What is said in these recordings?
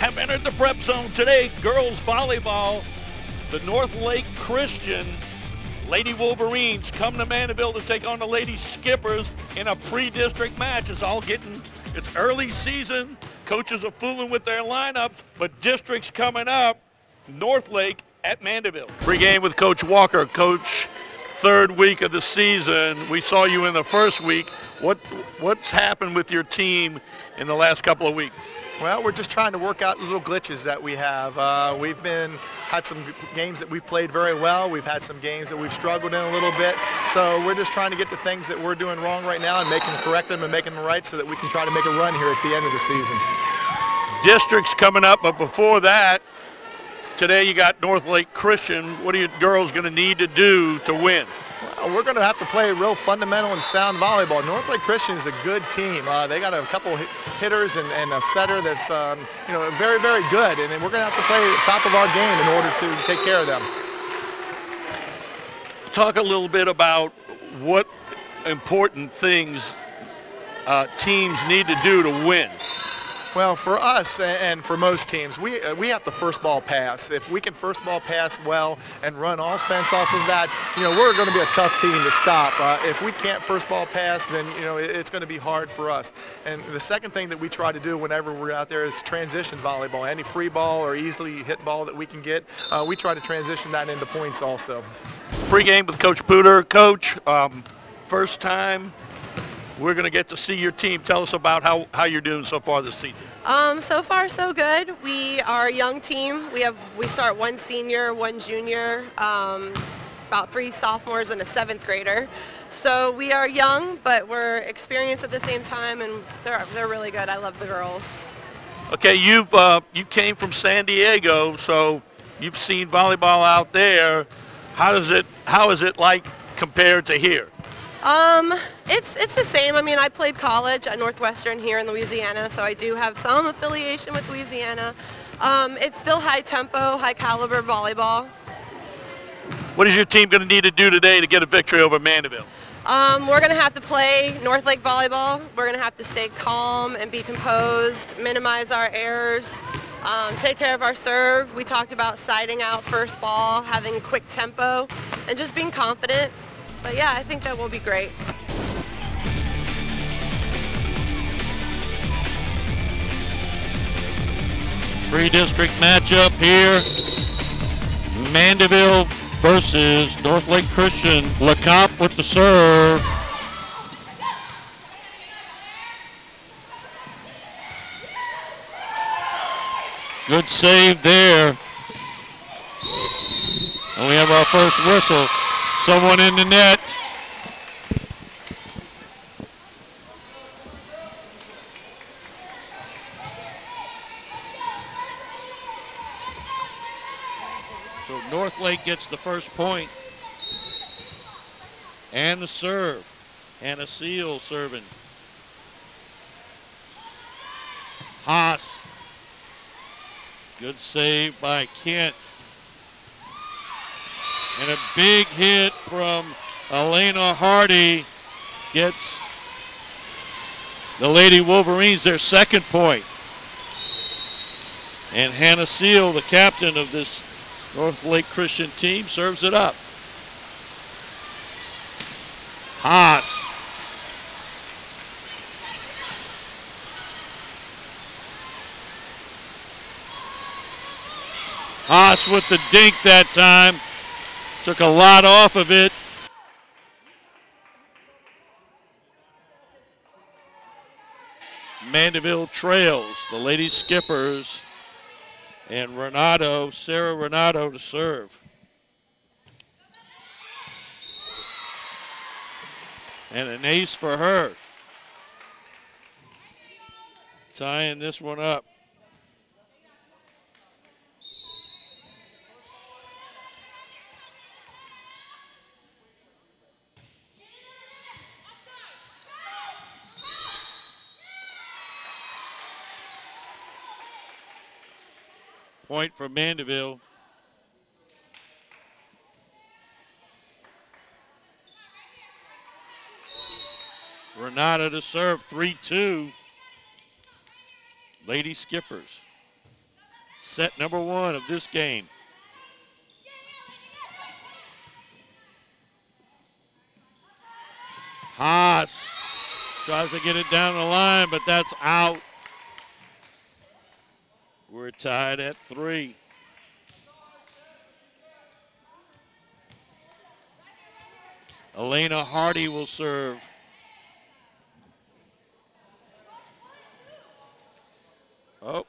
have entered the prep zone today. Girls volleyball, the North Lake Christian Lady Wolverines come to Mandeville to take on the Lady Skippers in a pre-district match. It's early season. Coaches are fooling with their lineups, but district's coming up. North Lake at Mandeville. Pre-game with Coach Walker. Coach, third week of the season. We saw you in the first week. What's happened with your team in the last couple of weeks? Well, we're just trying to work out little glitches that we have. We've had some games that we've played very well. We've had some games that we've struggled in a little bit. So we're just trying to get the things that we're doing wrong right now and correct them and making them right so that we can try to make a run here at the end of the season. District's coming up, but before that, today you got North Lake Christian. What are you girls going to need to do to win? Well, we're going to have to play real fundamental and sound volleyball. North Lake Christian is a good team. They got a couple hitters and a setter that's very, very good, and we're going to have to play at the top of our game in order to take care of them. Talk a little bit about what important things teams need to do to win. Well, for us and for most teams, we have to first ball pass. If we can first ball pass well and run offense off of that, we're going to be a tough team to stop. If we can't first ball pass, then it's going to be hard for us. And the second thing that we try to do whenever we're out there is transition volleyball. Any free ball or easily hit ball that we can get, we try to transition that into points also. Pre-game with Coach Pooter. Coach, first time we're going to get to see your team. Tell us about how you're doing so far this season. So far, so good. We are a young team. We start one senior, one junior, about 3 sophomores and a 7th grader. So we are young, but we're experienced at the same time, and they're really good. I love the girls. Okay, you came from San Diego, so you've seen volleyball out there. How is it like compared to here? It's the same. I mean, I played college at Northwestern here in Louisiana, so I do have some affiliation with Louisiana. It's still high tempo, high caliber volleyball. What is your team going to need to do today to get a victory over Mandeville? We're going to have to play North Lake volleyball. We're going to have to stay calm and be composed, minimize our errors, take care of our serve. We talked about siding out first ball, having quick tempo, and just being confident. But yeah, I think that will be great. Pre-district matchup here. Mandeville versus North Lake Christian. LeComp with the serve. Good save there. And we have our first whistle. Someone in the net. So North Lake gets the first point. And the serve. Hannah Seal serving. Haas. Good save by Kent. And a big hit from Elena Hardy gets the Lady Wolverines their second point. And Hannah Seal, the captain of this North Lake Christian team, serves it up. Haas. Haas with the dink that time. Took a lot off of it. Mandeville trails the Lady Skippers, and Sarah Renato to serve. And an ace for her. Tying this one up. Point for Mandeville. Renata to serve, 3-2. Lady Skippers. set number 1 of this game. Haas tries to get it down the line, but that's out. We're tied at 3. Elena Hardy will serve. Oh.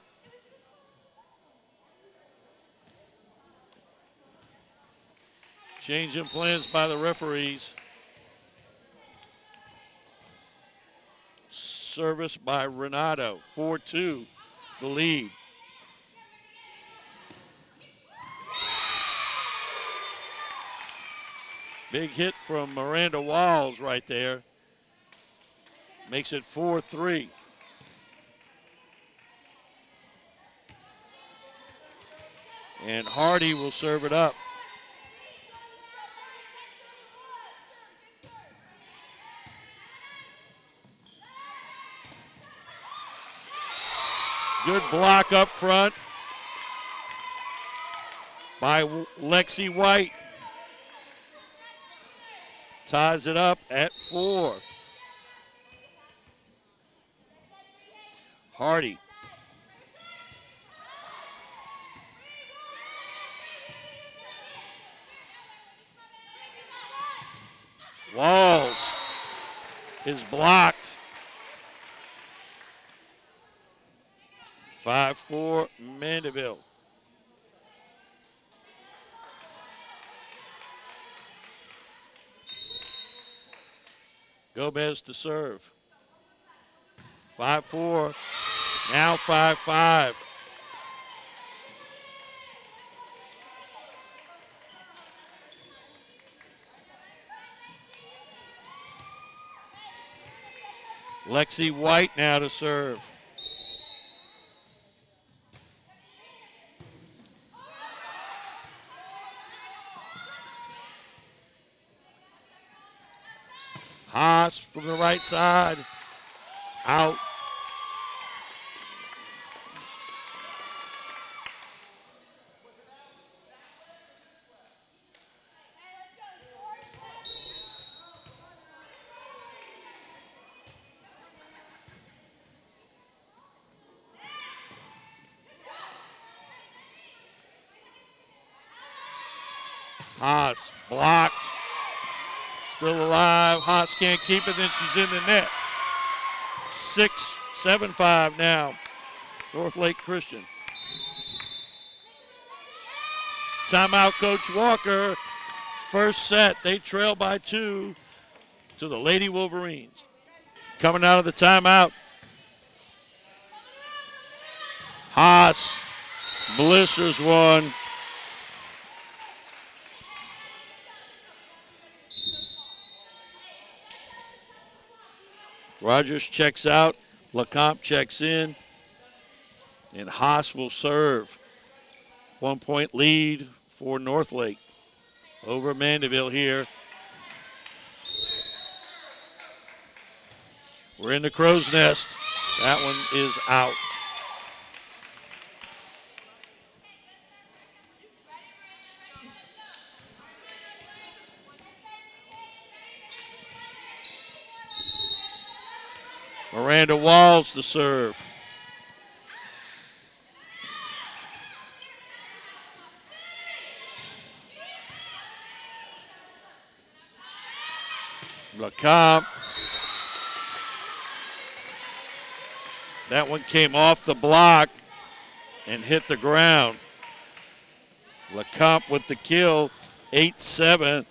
Change in plans by the referees. Service by Renato. 4-2, the lead. Big hit from Miranda Walls right there. Makes it 4-3. And Hardy will serve it up. Good block up front by Lexi White. Ties it up at 4. Hardy. Walls is blocked. 5-4 Mandeville. Gomez to serve. 5-4, now 5-5. Lexi White now to serve. Haas from the right side, out. Haas blocked. Still alive. Haas can't keep it, then she's in the net. 7-5 now. North Lake Christian. Timeout, Coach Walker. First set, they trail by 2 to the Lady Wolverines. Coming out of the timeout. Haas blisters one. Rogers checks out, LeCompte checks in, and Haas will serve. 1 point lead for North Lake over Mandeville here. We're in the crow's nest. That one is out. Miranda Walls to serve. LeCompte. That one came off the block and hit the ground. LeCompte with the kill, 8-7.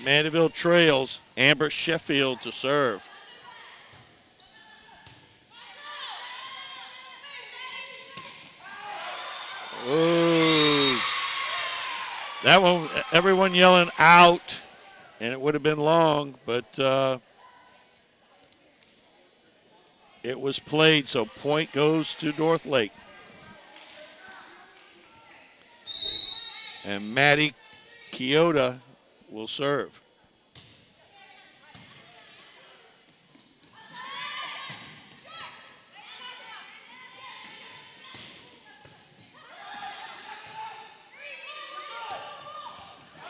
Mandeville trails. Amber Sheffield to serve. Ooh. That one, everyone yelling out, and it would have been long, but it was played, so point goes to North Lake. And Maddie Kyoto will serve.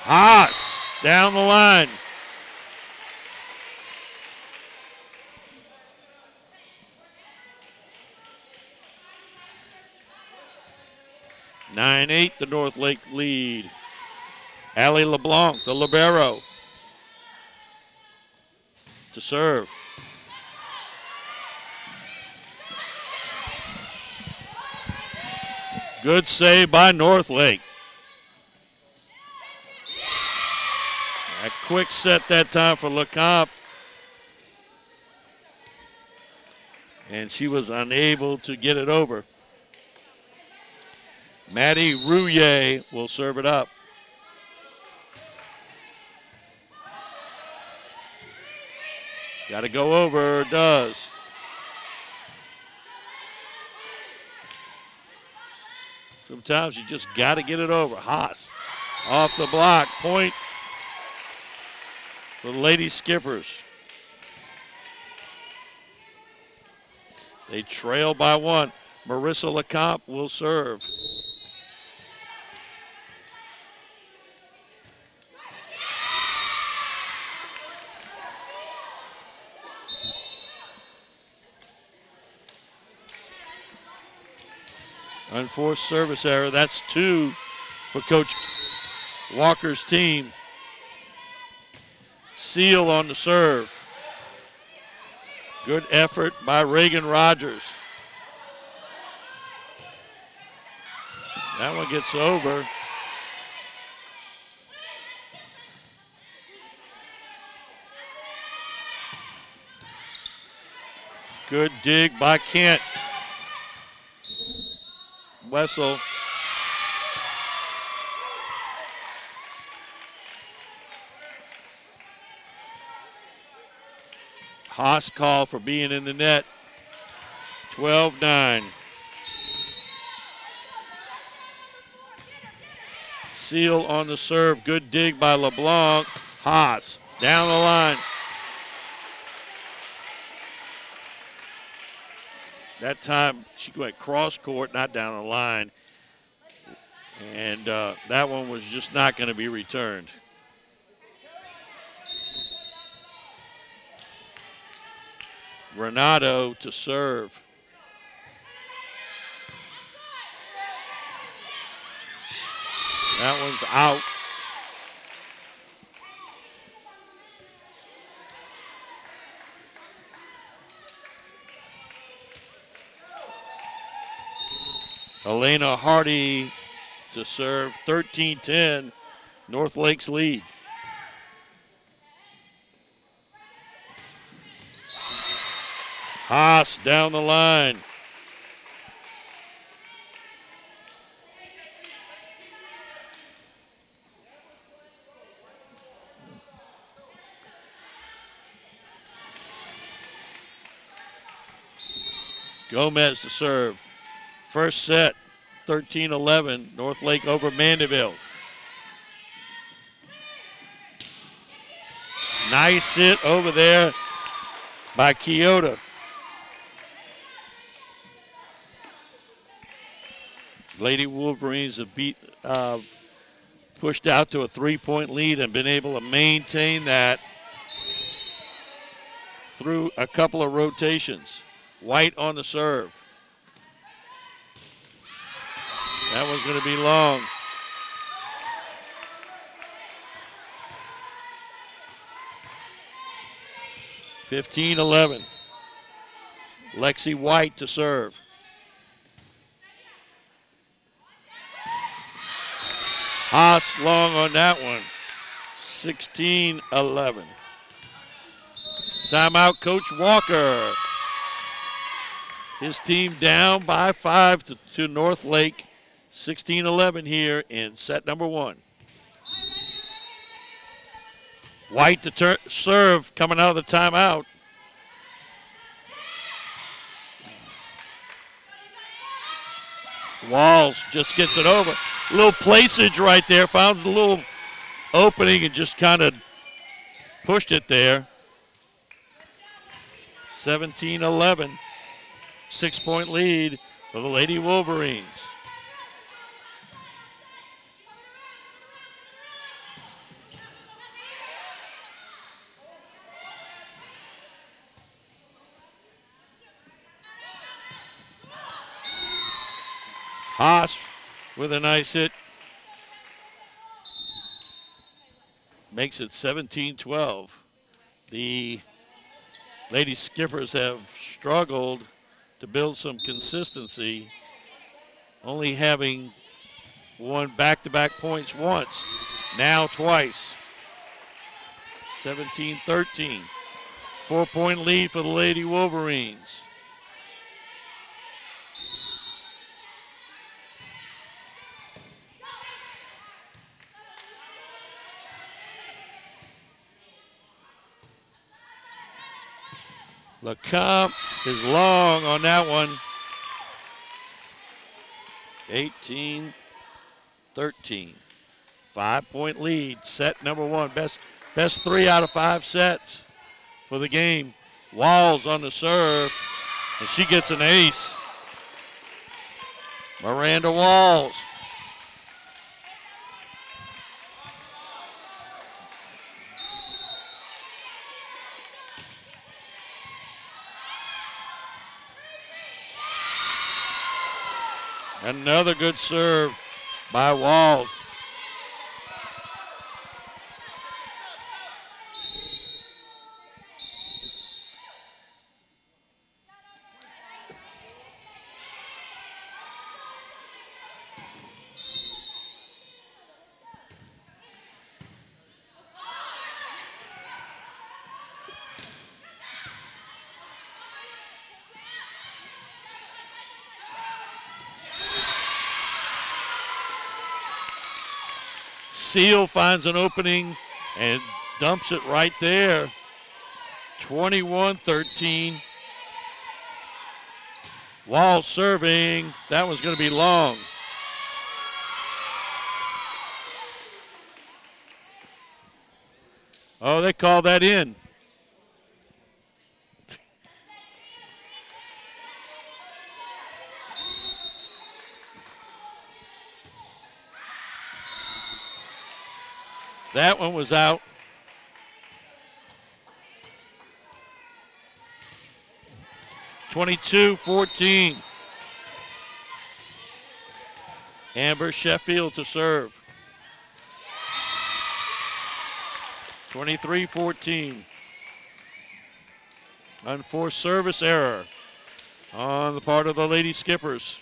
Haas down the line. (9-8) the North Lake lead. Allie LeBlanc, the libero, to serve. Good save by North Lake. A quick set that time for LeCompte. And she was unable to get it over. Maddie Rouillet will serve it up. Got to go over, does. Sometimes you just got to get it over. Haas off the block, point for the Lady Skippers. They trail by one. Marissa LeCompte will serve. Unforced service error. That's 2 for Coach Walker's team. Seal on the serve. Good effort by Reagan Rogers. That one gets over. Good dig by Kent. Wessel. Haas call for being in the net. 12-9. Seal on the serve. Good dig by LeBlanc. Haas down the line. That time she went cross court, not down the line. And that one was just not going to be returned. Renato to serve. That one's out. Elena Hardy to serve. 13-10, North Lake's lead. Haas down the line. Gomez to serve. First set, 13-11, North Lake over Mandeville. Nice hit over there by Kyoto. Lady Wolverines have pushed out to a 3-point lead and been able to maintain that through a couple of rotations. White on the serve. That one's going to be long. (15-11). Lexi White to serve. Haas long on that one. 16-11. Timeout, Coach Walker. His team down by 5 to North Lake. 16-11 here in set number 1. White to serve coming out of the timeout. Walls just gets it over. A little placage right there. Found a little opening and just kind of pushed it there. 17-11. 6-point lead for the Lady Wolverines. Haas with a nice hit. Makes it 17-12. The Lady Skippers have struggled to build some consistency, only having won back-to-back points once, now twice. 17-13. 4-point lead for the Lady Wolverines. LeCompte is long on that one. 18-13. 5-point lead. Set number one. Best 3 out of 5 sets for the game. Walls on the serve, and she gets an ace. Miranda Walls. Another good serve by Walls. Seal finds an opening and dumps it right there. 21-13. Wall serving. That was going to be long. Oh, they called that in. That one was out. 22-14. Amber Sheffield to serve. 23-14. Unforced service error on the part of the Lady Skippers.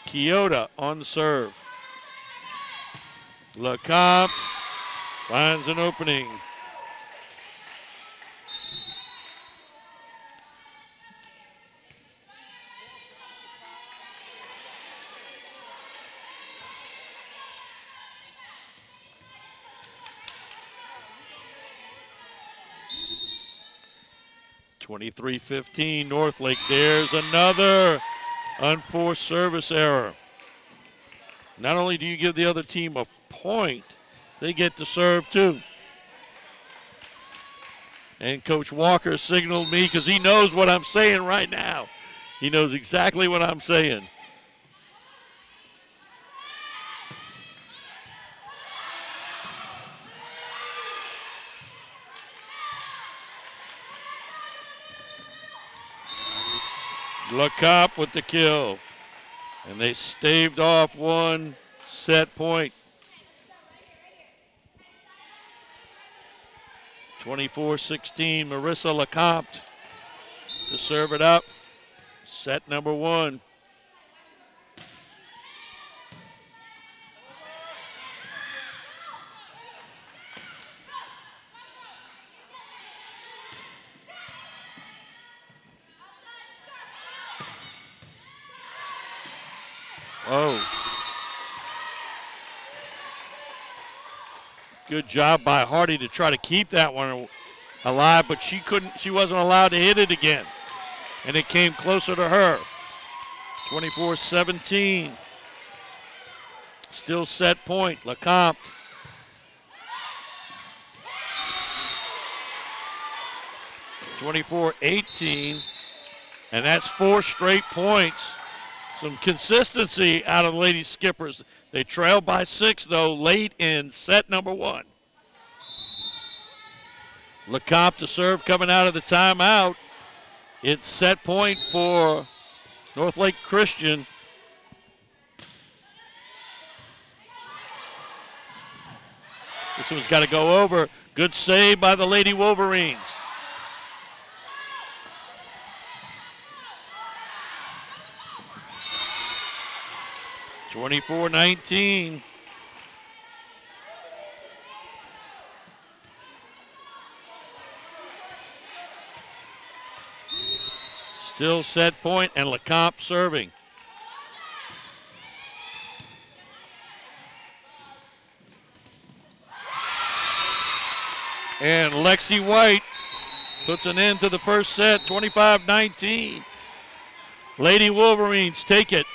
Kyoto on the serve. LeCompte finds an opening. (23-15) Northlake. There's another unforced service error. Not only do you give the other team a point, they get to serve too. And Coach Walker signaled me because he knows what I'm saying right now. He knows exactly what I'm saying. LeCompte with the kill. And they staved off one set point. 24-16, Marissa LeCompte to serve it up. Set number one. Oh. Good job by Hardy to try to keep that one alive, but she wasn't allowed to hit it again. And it came closer to her. 24-17. Still set point, LeCompte. (24-18), and that's 4 straight points. Some consistency out of the Lady Skippers. They trail by 6, though, late in set number one. LeCompte to serve coming out of the timeout. It's set point for Northlake Christian. This one's got to go over. Good save by the Lady Wolverines. (24-19). Still set point, and LeCompte serving. And Lexi White puts an end to the first set, 25-19. Lady Wolverines take it.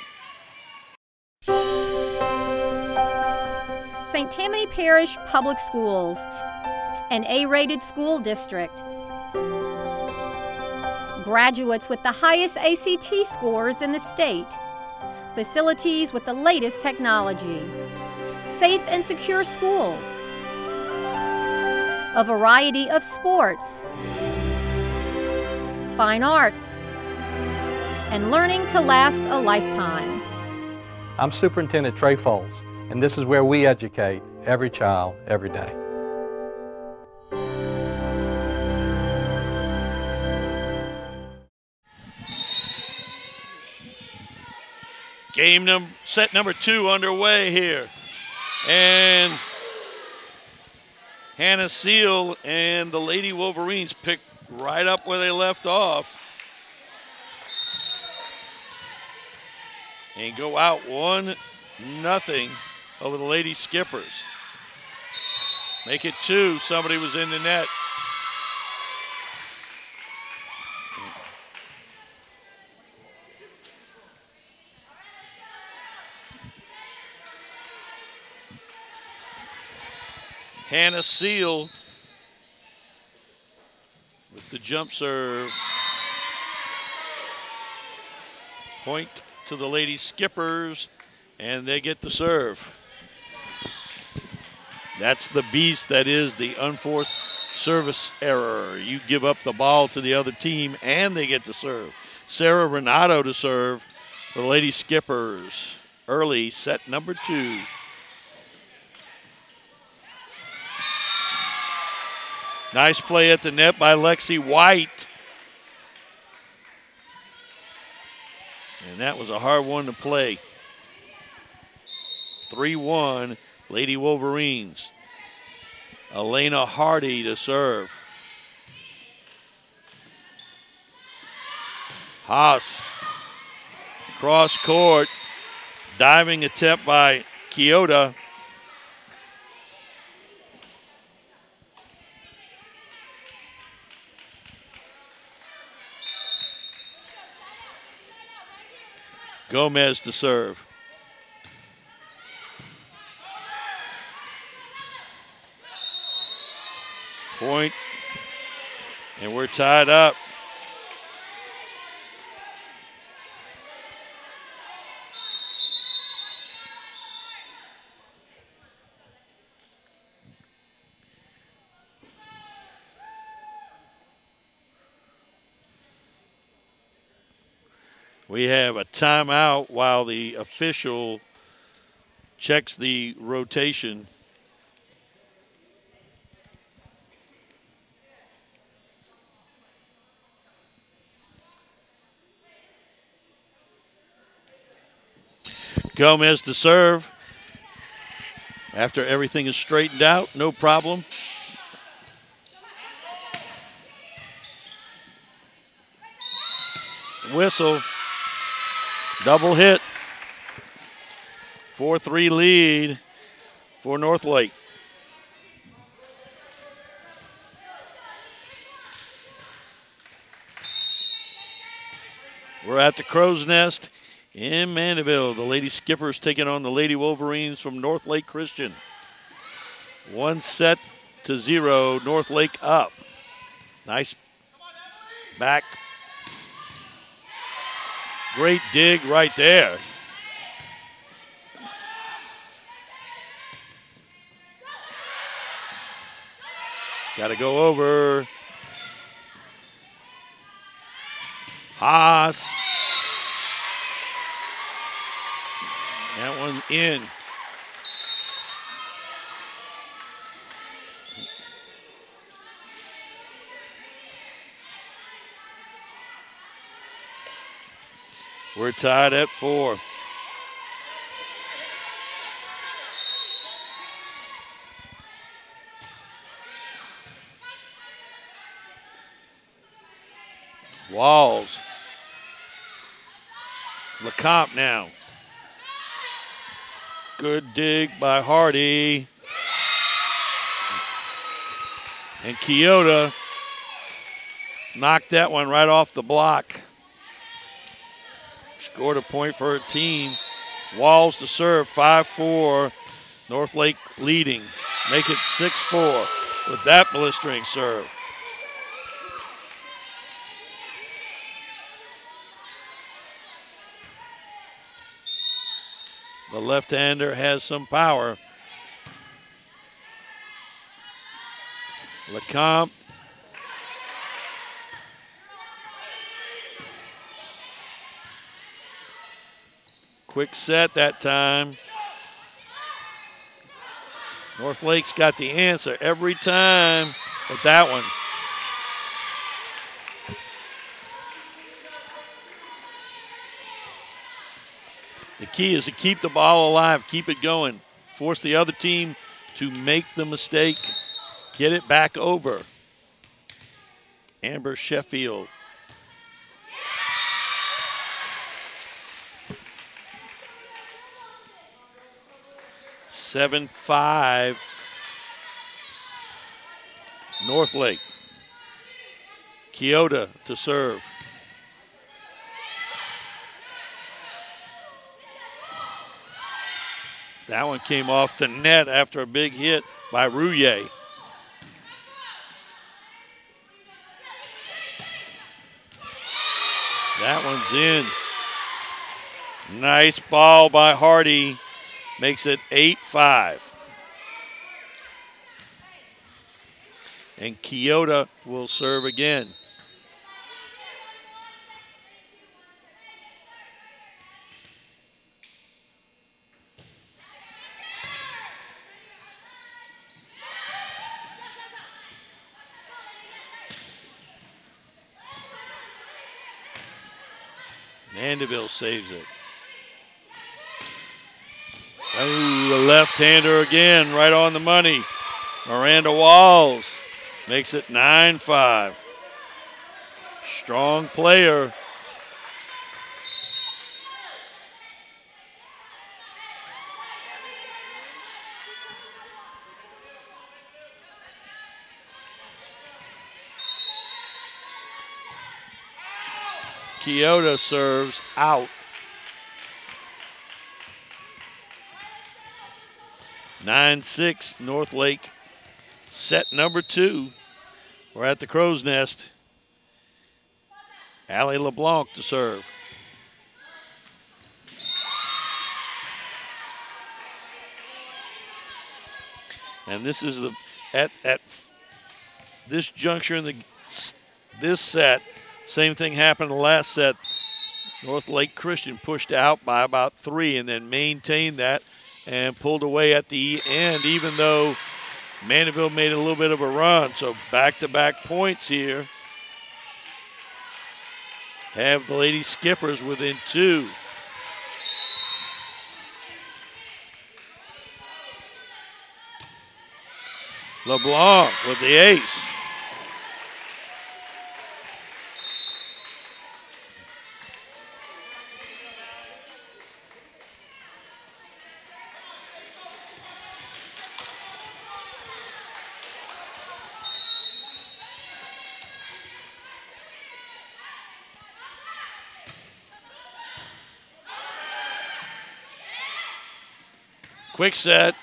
St. Tammany Parish Public Schools, an A-rated school district. Graduates with the highest ACT scores in the state. Facilities with the latest technology. Safe and secure schools. A variety of sports. Fine arts. And learning to last a lifetime. I'm Superintendent Trey Foles, and this is where we educate every child, every day. Set number 2 underway here. And Hannah Seal and the Lady Wolverines pick right up where they left off. And go out 1-0 over the Lady Skippers. Make it 2. Somebody was in the net. Hannah Seal with the jump serve. Point to the Lady Skippers, and they get the serve. That's the beast that is the unforced service error. You give up the ball to the other team, and they get the serve. Sarah Renato to serve for the Lady Skippers. Early set number 2. Nice play at the net by Lexi White. And that was a hard one to play. 3-1, Lady Wolverines. Elena Hardy to serve. Haas. Cross court. Diving attempt by Kyoto. Gomez to serve. Point. And we're tied up. We have a timeout while the official checks the rotation. Gomez to serve. After everything is straightened out, no problem. Whistle. Double hit. 4-3 lead for Northlake. We're at the Crow's Nest in Mandeville. The Lady Skippers taking on the Lady Wolverines from Northlake Christian. 1-0, Northlake up. Nice back. Great dig right there. Got to go over. Haas. That one in. We're tied at 4. Walls. LeCompte now. Good dig by Hardy. And Keota knocked that one right off the block. Scored a point for her team. Walls to serve, 5-4. Northlake leading. Make it 6-4 with that blistering serve. The left-hander has some power. LeCompte. Quick set that time. Northlake's got the answer every time with that one. The key is to keep the ball alive, keep it going, force the other team to make the mistake, get it back over. Amber Sheffield. (7-5) Northlake. Keota to serve. That one came off the net after a big hit by Rouillet. That one's in. Nice ball by Hardy. Makes it 8-5. And Keota will serve again. Mandeville saves it. Oh, a left-hander again, right on the money. Miranda Walls makes it 9-5. Strong player. Keota serves out. 9-6 Northlake, set number 2. We're at the Crow's Nest. Allie LeBlanc to serve. And this is the at this juncture in this set, same thing happened in the last set. Northlake Christian pushed out by about 3 and then maintained that and pulled away at the end, even though Mandeville made a little bit of a run. So back-to-back points here. Have the Lady Skippers within 2. LeBlanc with the ace. Quick set.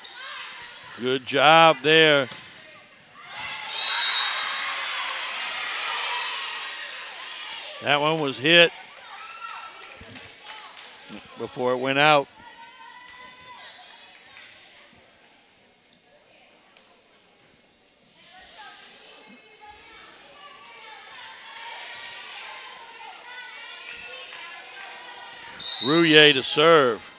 Good job there. That one was hit before it went out. Rouillet to serve.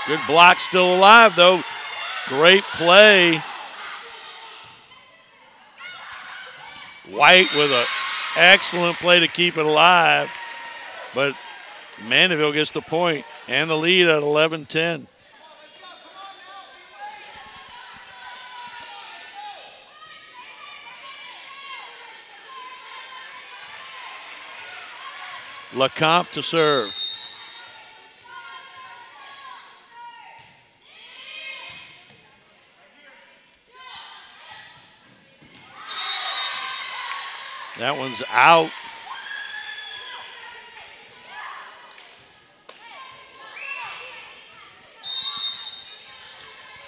Good block, still alive though. Great play. White with an excellent play to keep it alive. But Mandeville gets the point and the lead at 11-10. LeCompte to serve. That one's out.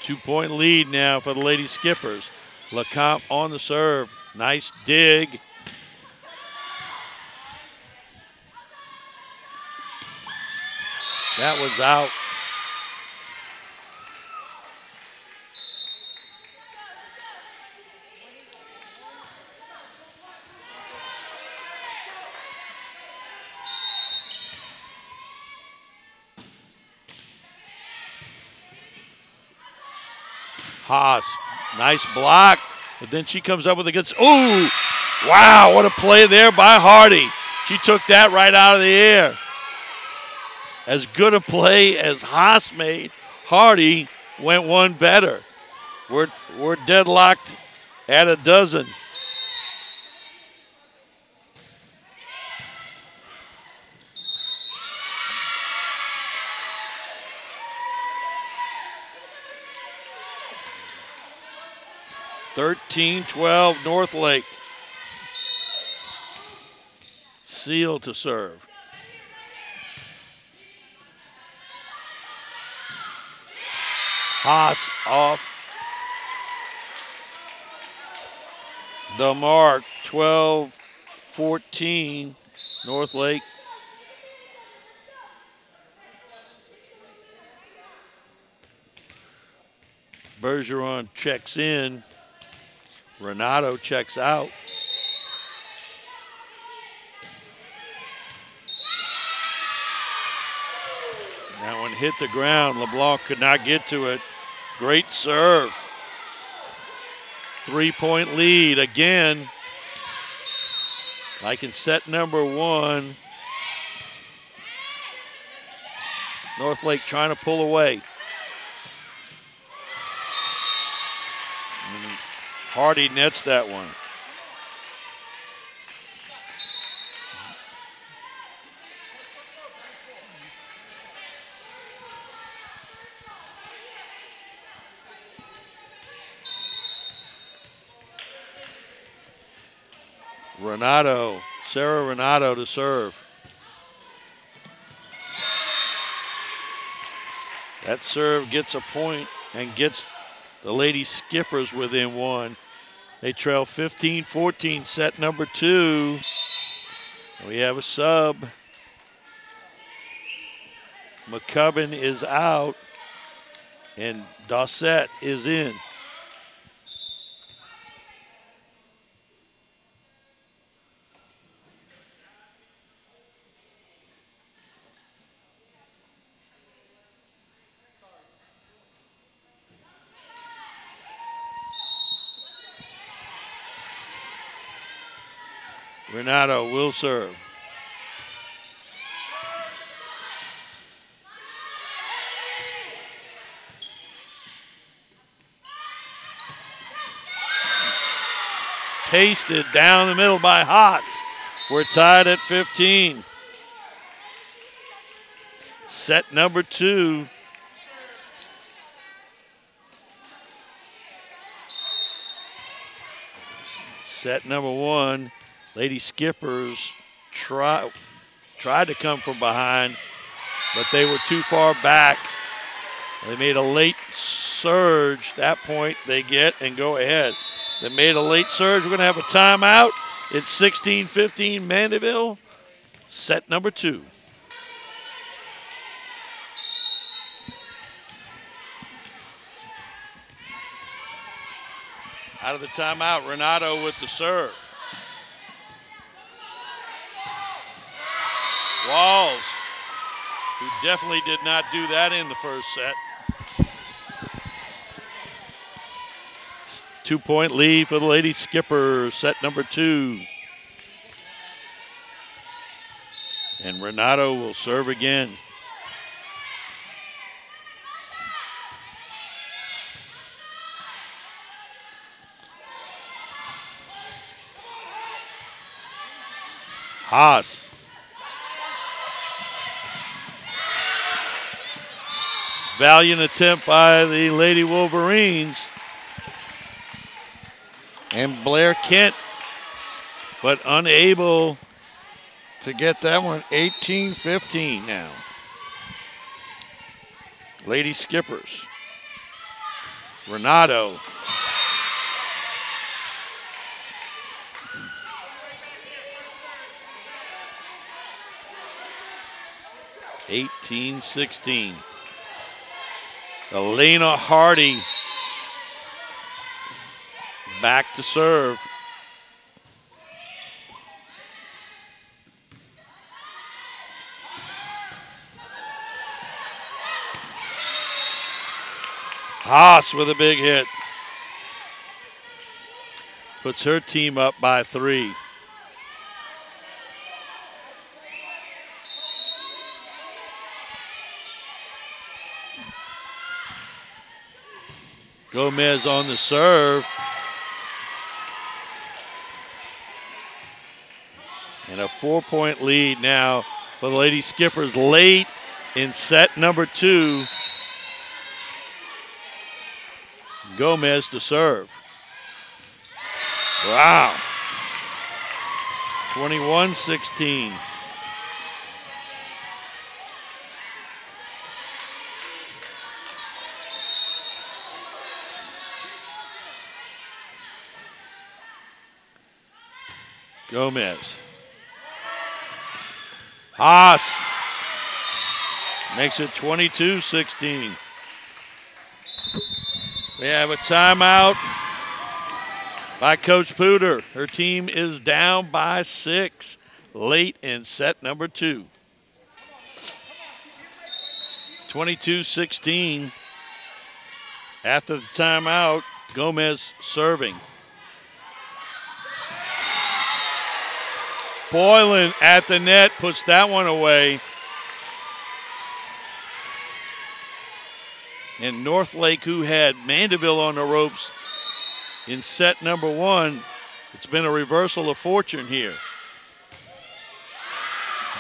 Two-point lead now for the Lady Skippers. LeCompte on the serve. Nice dig. That was out. Haas, nice block, but then she comes up with a good, ooh, wow, what a play there by Hardy. She took that right out of the air. As good a play as Haas made, Hardy went one better. We're deadlocked at a dozen. (13-12) Northlake. Seal to serve. Haas off the mark. 12-14 Northlake. Bergeron checks in. Renato checks out. That one hit the ground. LeBlanc could not get to it. Great serve. 3-point lead again. Like in set number one. Northlake trying to pull away. Hardy nets that one. Renato, Sarah Renato to serve. That serve gets a point and gets the Lady Skippers within one. They trail 15-14, set number two. We have a sub. McCubbin is out and Dossett is in. Renato will serve. Pasted down the middle by Haas. We're tied at 15. Set number two. Set number one. Lady Skippers tried to come from behind, but they were too far back. They made a late surge. That point they get and go ahead. They made a late surge. We're going to have a timeout. It's 16-15 Mandeville. Set number 2. Out of the timeout, Renato with the serve. Walls, who definitely did not do that in the first set. 2-point lead for the Lady Skippers, set number 2. And Renato will serve again. Haas. Valiant attempt by the Lady Wolverines. And Blair Kent, but unable to get that one. 18-15 now. Lady Skippers. Renato. (18-16). Elena Hardy back to serve. Haas with a big hit. Puts her team up by 3. Gomez on the serve. And a 4-point lead now for the Lady Skippers late in set number 2. Gomez to serve. Wow. 21-16. Gomez. Haas makes it 22-16. We have a timeout by Coach Pooter. Her team is down by 6 late in set number 2. 22-16. After the timeout, Gomez serving. Boylan at the net puts that one away. And Northlake, who had Mandeville on the ropes in set number 1, it's been a reversal of fortune here.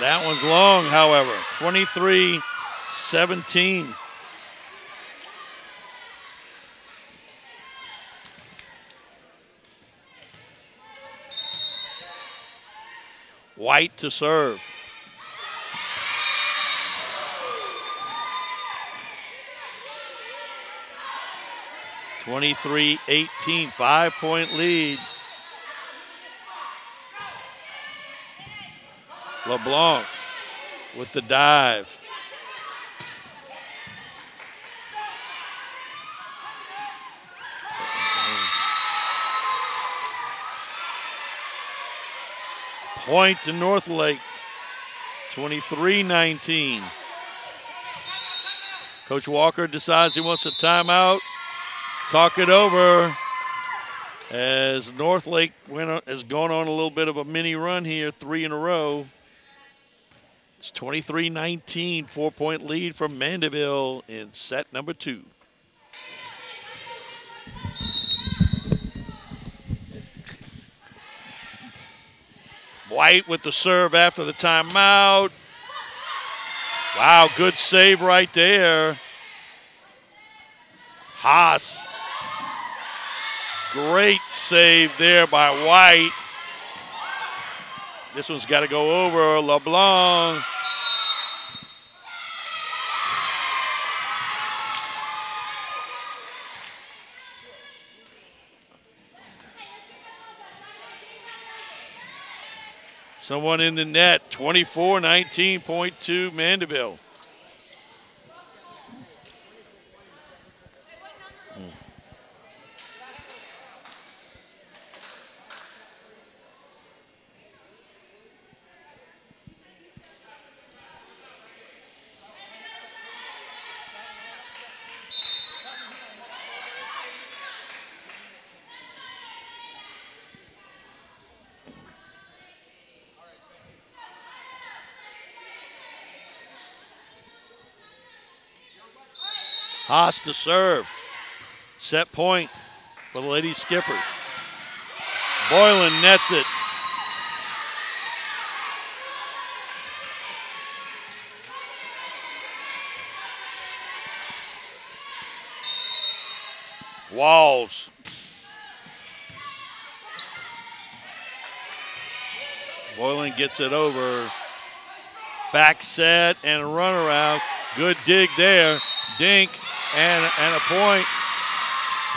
That one's long, however. 23-17. White to serve. (23-18), 5-point lead. LeBlanc with the dive. Point to Northlake, 23-19. Coach Walker decides he wants a timeout. Talk it over as Northlake has gone on a little bit of a mini run here, 3 in a row. It's 23-19, 4-point lead from Mandeville in set number 2. White with the serve after the timeout. Wow, good save right there. Haas. Great save there by White. This one's got to go over. LeBlanc. Someone in the net. 24-19.2 Mandeville. Haas to serve. Set point for the Lady Skippers. Boylan nets it. Walls. Boylan gets it over. Back set and a run around. Good dig there. Dink and a point.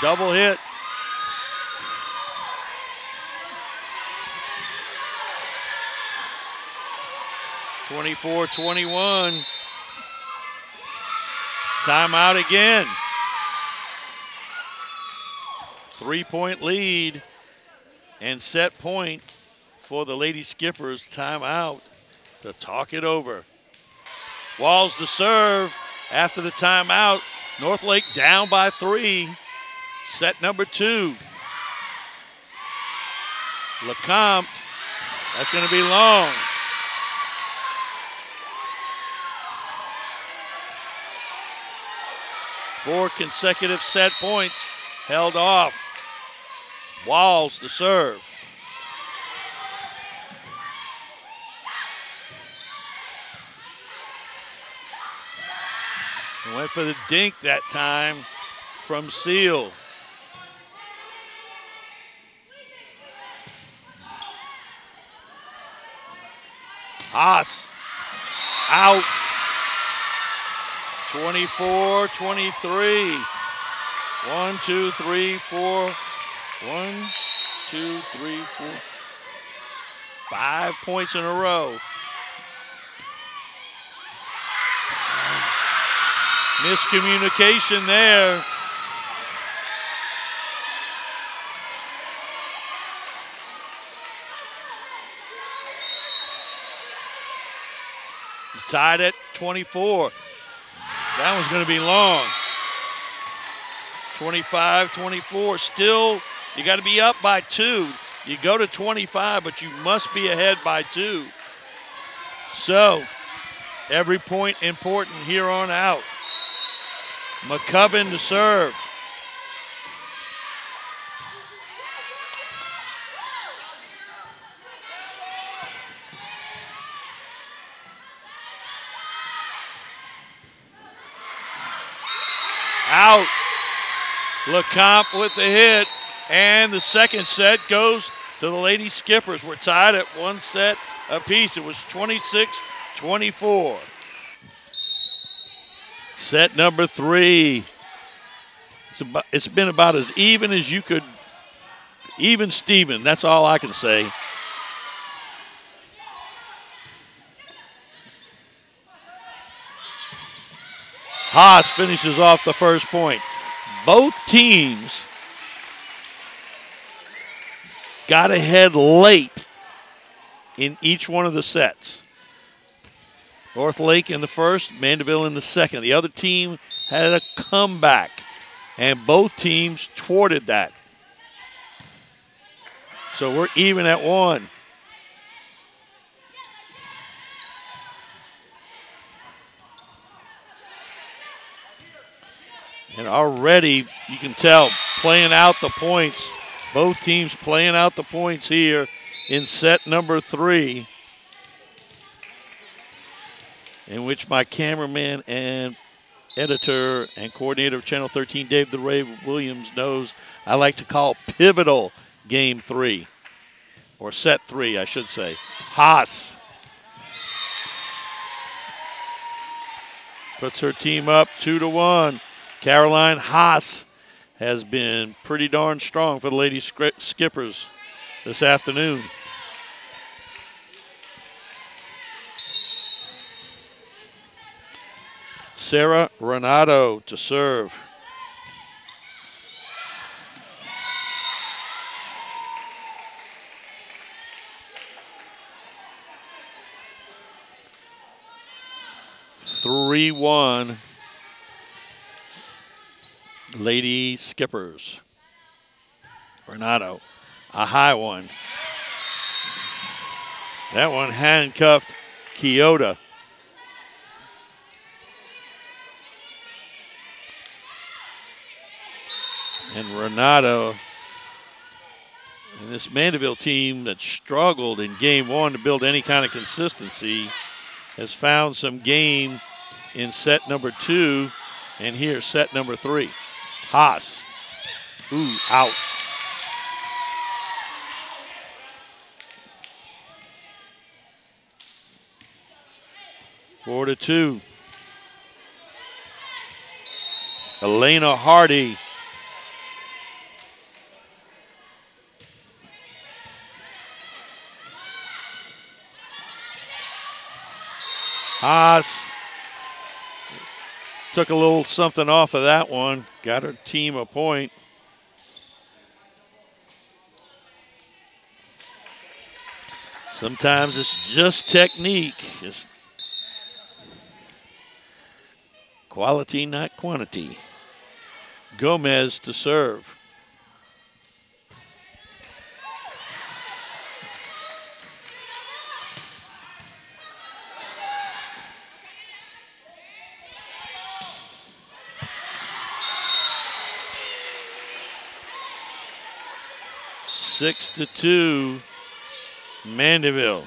Double hit. (24-21). Timeout again. 3-point lead and set point for the Lady Skippers. Timeout to talk it over. Walls to serve after the timeout. Northlake down by 3. Set number 2. LeCompte. That's going to be long. Four consecutive set points held off. Walls to serve. Went for the dink that time from Seal. Haas out. 24-23. 1, 2, 3, 4. 1, 2, 3, 4. 5 points in a row. Miscommunication there. Tied at 24. That one's going to be long. 25-24. Still, you got to be up by 2. You go to 25, but you must be ahead by 2. So, every point important here on out. McCubbin to serve. Out. LeCompte with the hit. And the second set goes to the Lady Skippers. We're tied at 1 set apiece. It was 26-24. Set number 3. It's been about as even as you could. Even Steven, that's all I can say. Haas finishes off the first point. Both teams got ahead late in each one of the sets. Northlake in the first, Mandeville in the second. The other team had a comeback, and both teams thwarted that. So we're even at 1. And already, you can tell, playing out the points. Both teams playing out the points here in set number 3, in which my cameraman and editor and coordinator of Channel 13, Dave the Ray Williams, knows I like to call pivotal game 3, or set 3, I should say. Haas puts her team up 2-1. Caroline Haas has been pretty darn strong for the Lady Skippers this afternoon. Sarah Renato to serve. Three 3-1 Lady Skippers. Renato, a high one. That one handcuffed Kyoto. And Renato and this Mandeville team that struggled in game one to build any kind of consistency has found some game in set number 2, and here set number 3. Haas, ooh, out. Four to 2. Elena Hardy. Haas took a little something off of that one. Got her team a point. Sometimes it's just technique. Just quality, not quantity. Gomez to serve. Six to 2, Mandeville.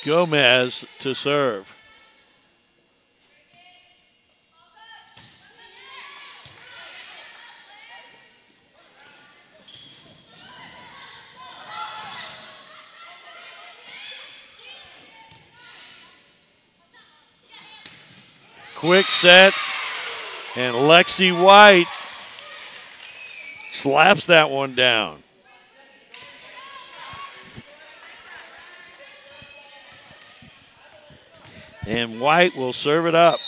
Gomez to serve. Quick set, and Lexi White slaps that one down. And White will serve it up.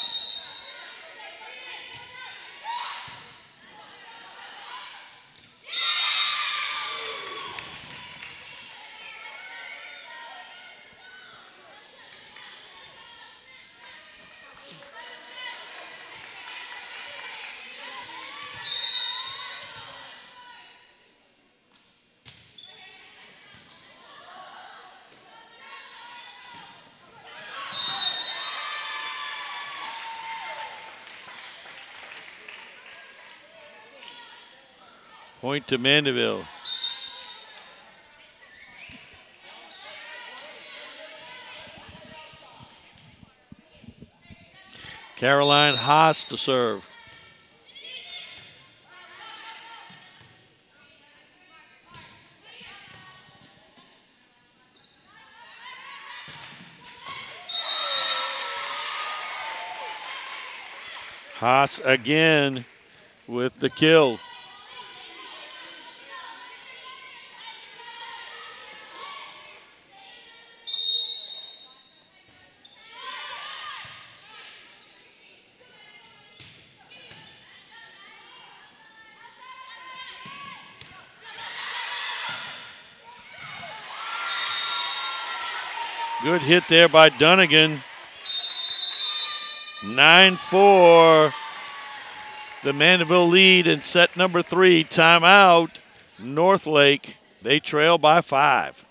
Point to Mandeville. Caroline Haas to serve. Haas again with the kill. Good hit there by Dunnigan. 9-4. The Mandeville lead in set number 3. Timeout. Northlake. They trail by 5.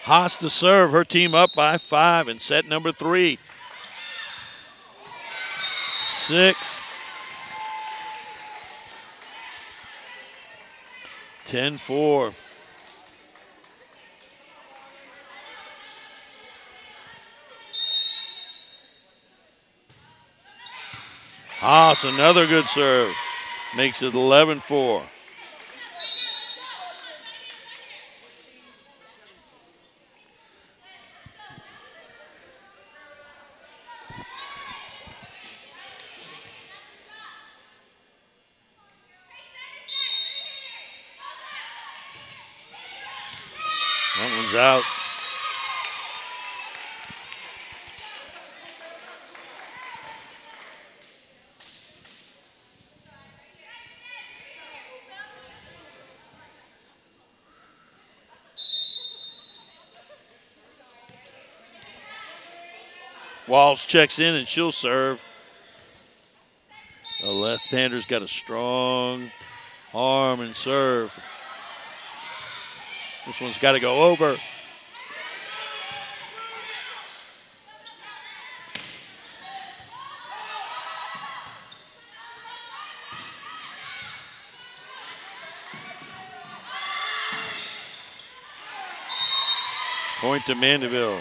Haas to serve. Her team up by 5 in set number 3. 6. 10-4. Haas, another good serve. Makes it 11-4. That one's out. Walls checks in and she'll serve. The left-hander's got a strong arm and serve. This one's got to go over. Point to Mandeville.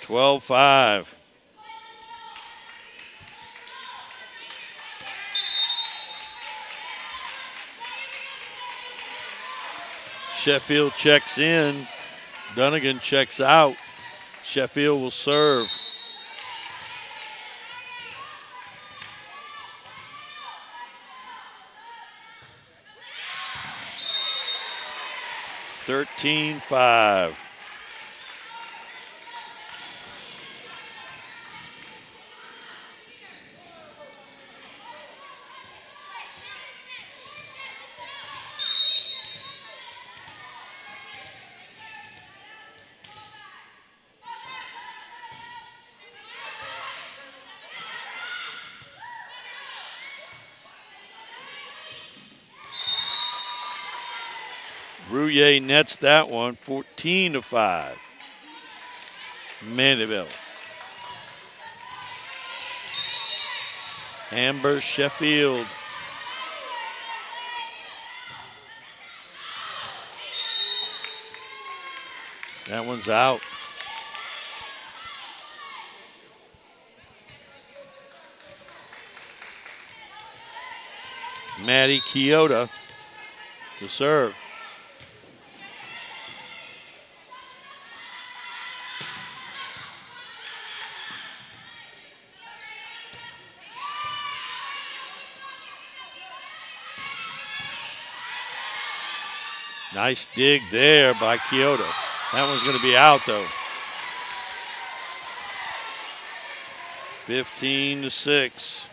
12-5. Sheffield checks in. Dunnigan checks out. Sheffield will serve. (13-5). Rouillet nets that one, 14-5. Mandeville. Amber Sheffield. That one's out. Maddie Chioda to serve. Nice dig there by Chioda. That one's going to be out though. 15-6.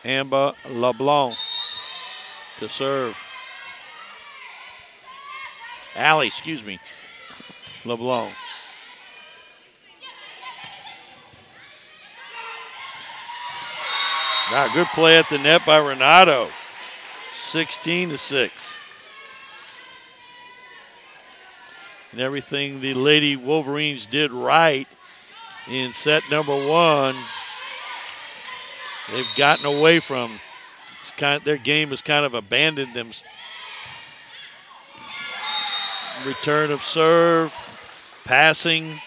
Amber LeBlanc to serve. Allie, excuse me. LeBlanc. Now, good play at the net by Renato. 16-6. And everything the Lady Wolverines did right in set number one, they've gotten away from. Their game has kind of abandoned them. Return of serve, passing,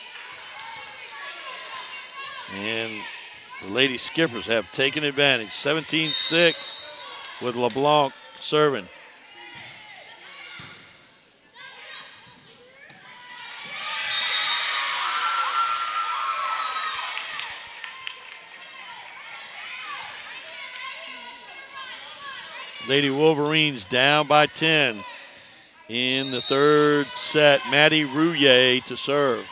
and the Lady Skippers have taken advantage. 17-6 with LeBlanc serving. Lady Wolverines down by 10 in the third set. Maddie Rouillet to serve.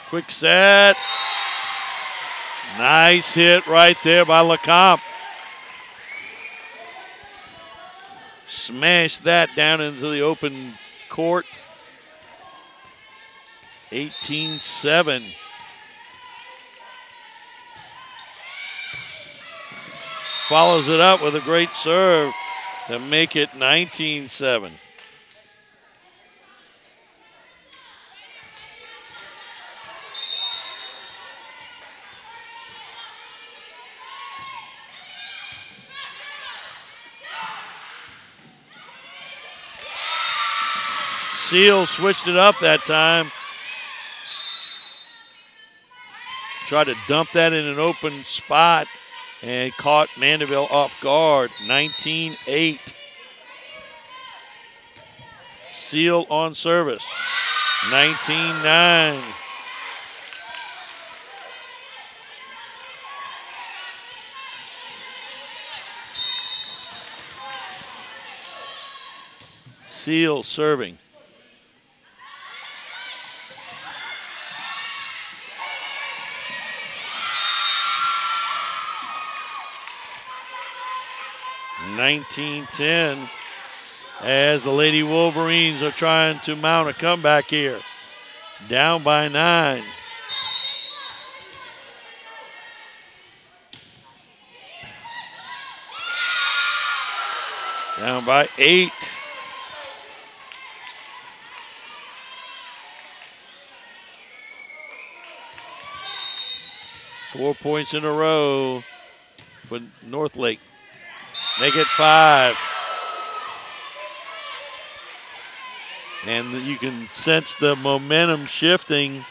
Quick set. Nice hit right there by LeCompte. Smashed that down into the open court. 18-7. Follows it up with a great serve to make it 19-7. Seal switched it up that time. Tried to dump that in an open spot and caught Mandeville off guard. 19-8. Seal on service. 19-9. Seal serving. (19-10) as the Lady Wolverines are trying to mount a comeback here. Down by 9. Down by 8. Four points in a row for Northlake. Make it 5. And you can sense the momentum shifting.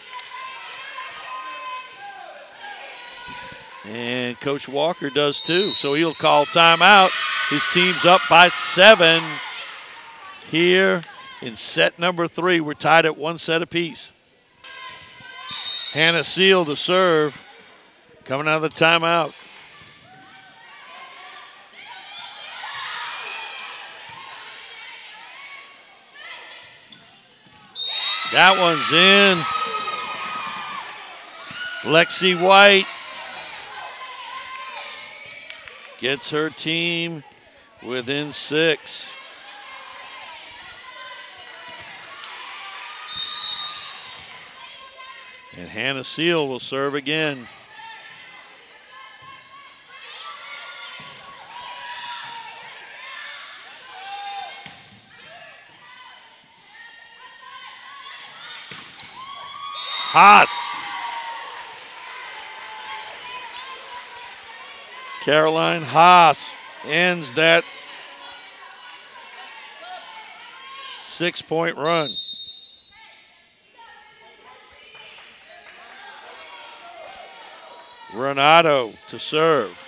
And Coach Walker does too. So he'll call timeout. His team's up by 7 here in set number 3. We're tied at 1 set apiece. Hannah Seal to serve. Coming out of the timeout. That one's in. Lexi White gets her team within 6. And Hannah Seal will serve again. Haas. Caroline Haas ends that 6-point run. Renato to serve.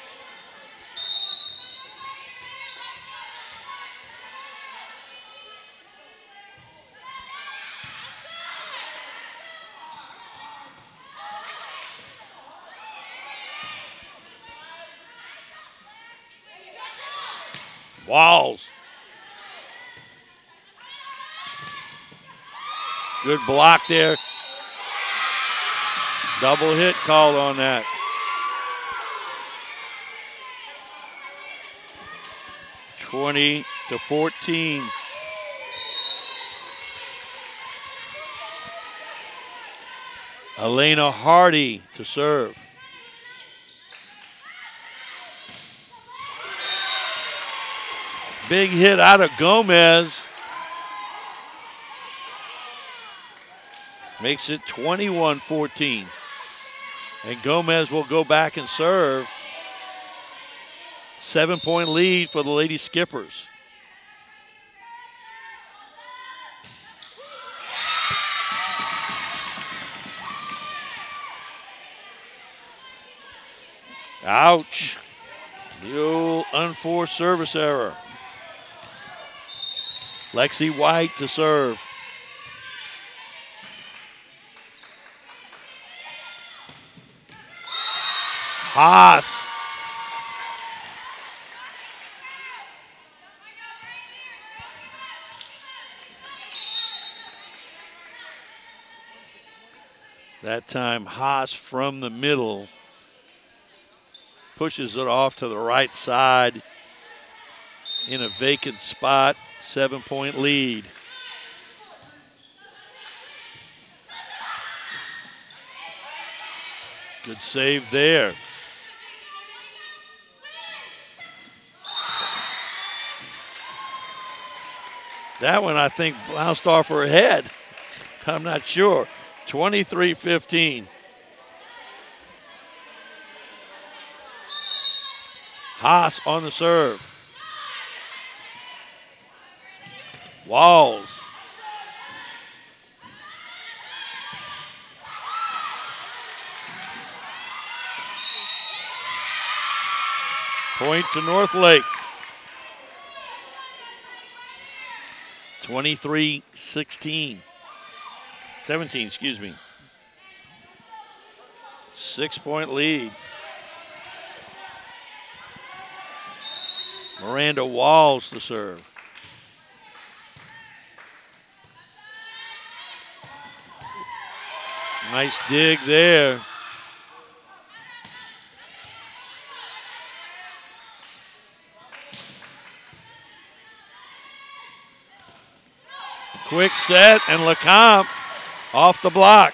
Walls. Good block there. Double hit called on that. (20-14). Elena Hardy to serve. Big hit out of Gomez. Makes it 21-14. And Gomez will go back and serve. 7-point lead for the Lady Skippers. Ouch. The old unforced service error. Lexi White to serve. Haas. That time Haas from the middle pushes it off to the right side in a vacant spot. 7-point lead. Good save there. That one, I think, bounced off her head. I'm not sure. 23-15. Haas on the serve. Walls. Point to Northlake. 23-16. 17, excuse me. 6-point lead. Miranda Walls to serve. Nice dig there. Quick set, and LeCompte off the block.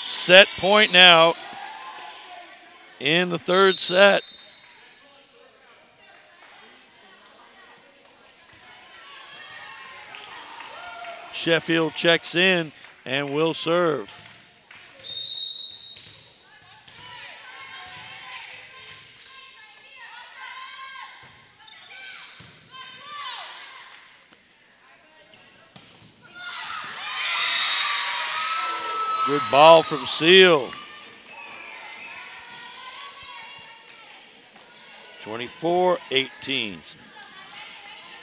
Set point now in the third set. Sheffield checks in and will serve. Good ball from Seal. 24-18.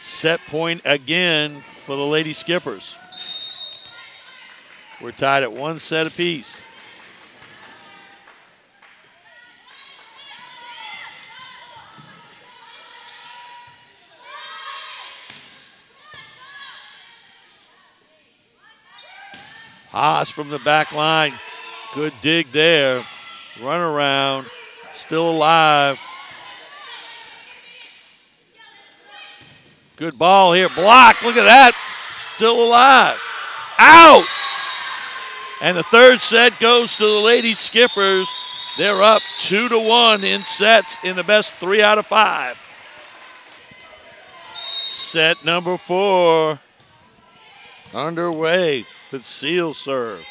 Set point again for the Lady Skippers. We're tied at 1 set apiece. Haas from the back line. Good dig there. Run around. Still alive. Good ball here. Block. Look at that. Still alive. Out. And the third set goes to the Lady Skippers. They're up 2-1 in sets in the best 3 out of 5. Set number 4 underway with Seal serve.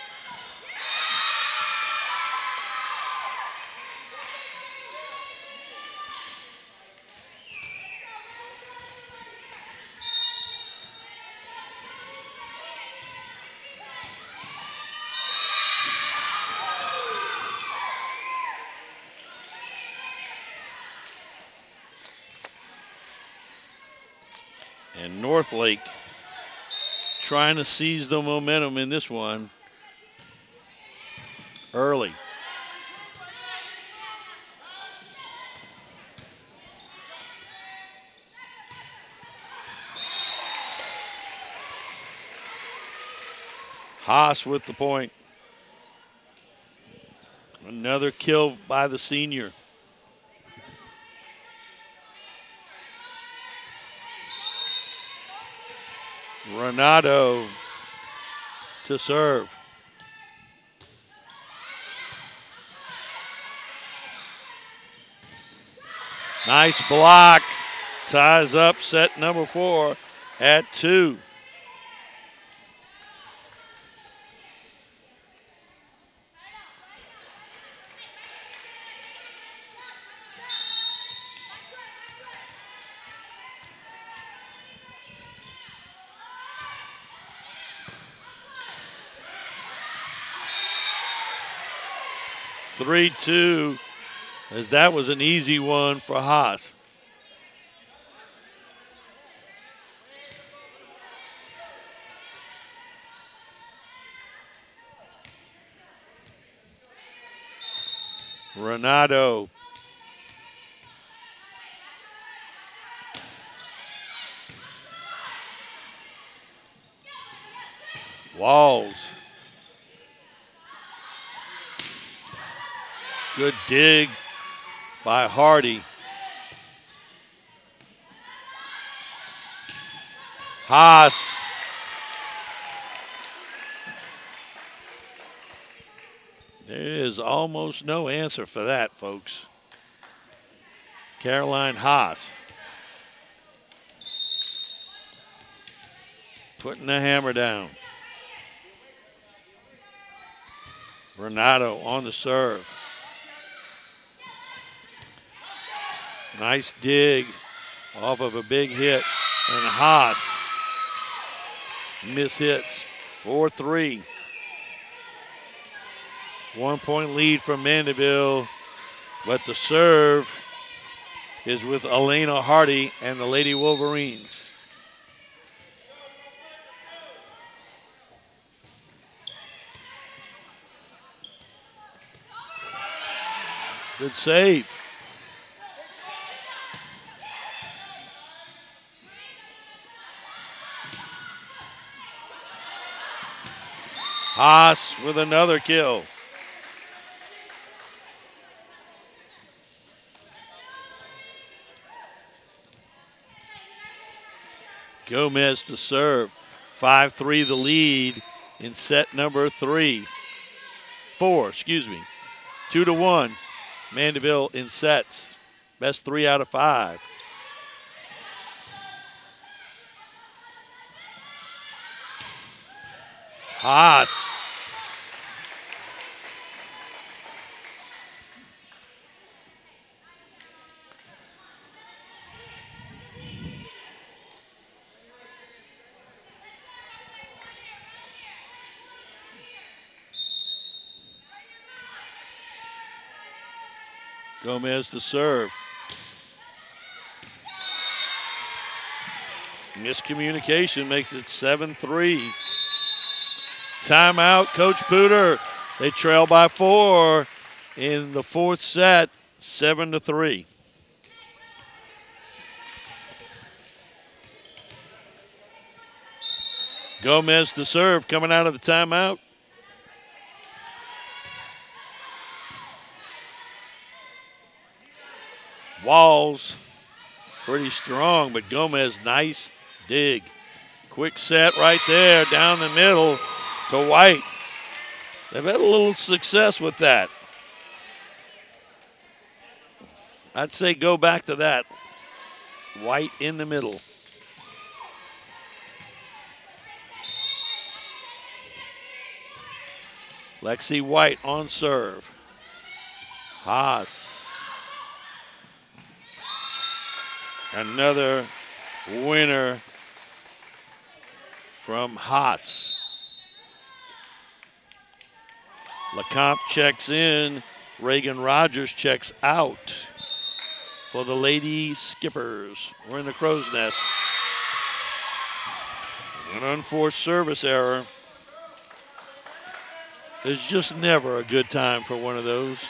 And Northlake trying to seize the momentum in this one early. Haas with the point. Another kill by the senior. Renato to serve. Nice block. Ties up set number 4 at 2. (3-2), as that was an easy one for Haas. Renato. Walls. Good dig by Hardy. Haas. There is almost no answer for that, folks. Caroline Haas. Putting the hammer down. Renato on the serve. Nice dig off of a big hit. And Haas mishits. 4-3. 1 point lead for Mandeville But the serve is with Elena Hardy and the Lady Wolverines. Good save. Haas with another kill. Gomez to serve. 5-3 the lead in set number 4, 2-1. Mandeville in sets. Best 3 out of 5. Haas. Gomez to serve. Miscommunication makes it 7-3. Timeout, Coach Pooter. They trail by 4 in the 4th set, 7-3. Gomez to serve, coming out of the timeout. Walls pretty strong, but Gomez, nice dig. Quick set right there down the middle to White. They've had a little success with that. I'd say go back to that. White in the middle. Lexi White on serve. Haas. Another winner from Haas. LeCompte checks in. Reagan Rogers checks out for the Lady Skippers. We're in the crow's nest. An unforced service error. There's just never a good time for one of those.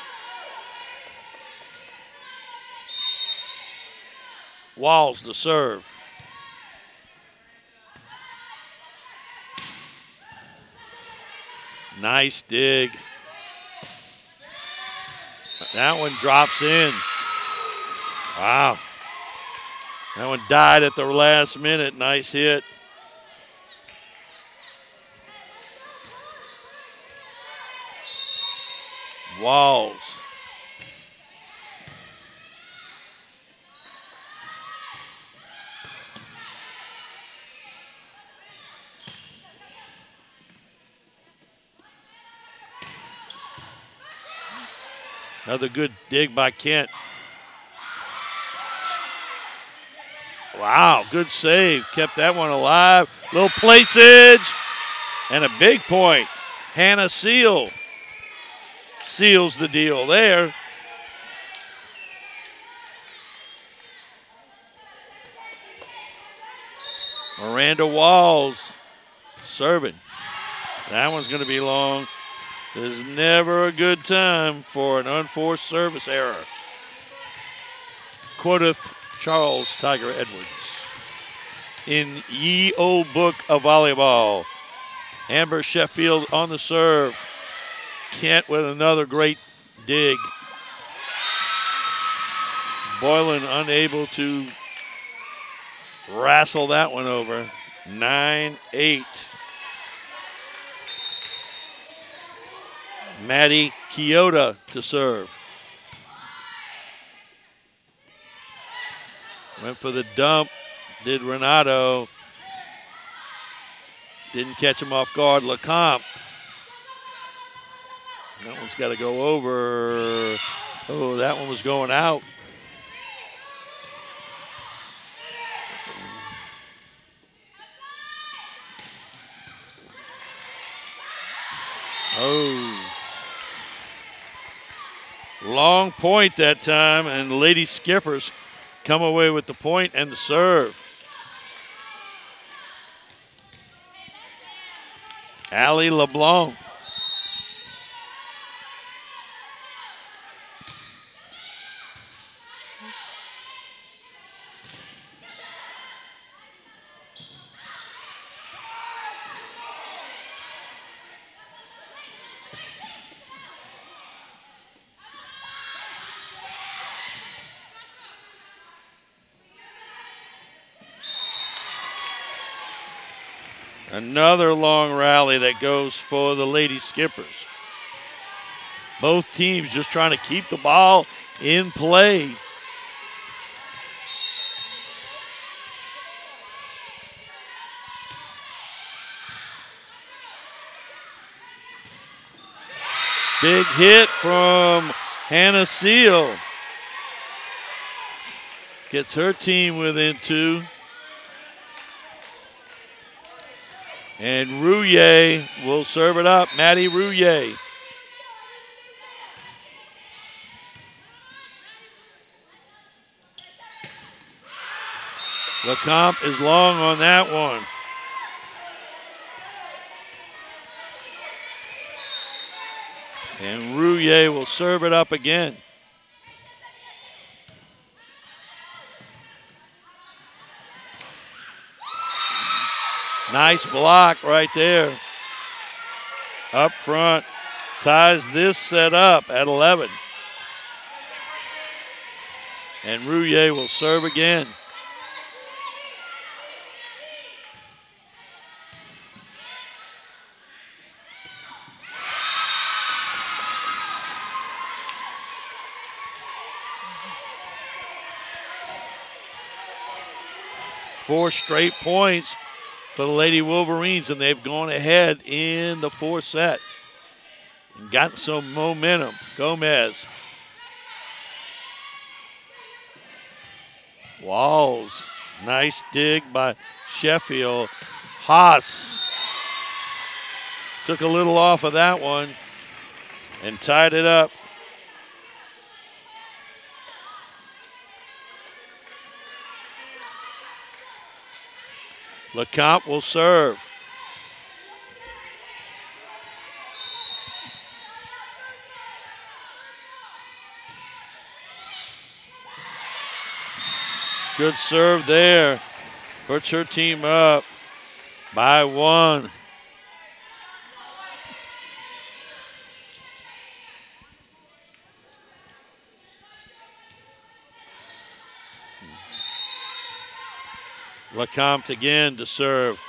Walls to serve. Nice dig. That one drops in. Wow. That one died at the last minute. Nice hit. Walls. Another good dig by Kent. Wow, good save. Kept that one alive. Little placeage. And a big point. Hannah Seal seals the deal there. Miranda Walls serving. That one's going to be long. There's never a good time for an unforced service error. Quoteth Charles Tiger Edwards. In Ye Old Book of Volleyball. Amber Sheffield on the serve. Kent with another great dig. Boylan unable to wrestle that one over. 9-8. Maddie Chioda to serve. Went for the dump. Did Renato. Didn't catch him off guard. LeCompte. That one's got to go over. Oh, that one was going out. Oh. long point that time, and the Lady Skippers come away with the point and the serve. Allie LeBlanc. Another long rally that goes for the Lady Skippers. Both teams just trying to keep the ball in play. Big hit from Hannah Seal. Gets her team within 2. And Rouillet will serve it up. Maddie Rouillet. LeCompte is long on that one. And Rouillet will serve it up again. Nice block right there. Up front, ties this set up at 11. And Rouillet will serve again. Four straight points for the Lady Wolverines, and they've gone ahead in the 4th set and gotten some momentum. Gomez. Walls. Nice dig by Sheffield. Haas took a little off of that one and tied it up. LeCompte will serve. Good serve there. Puts her team up by 1. LeCompte again to serve.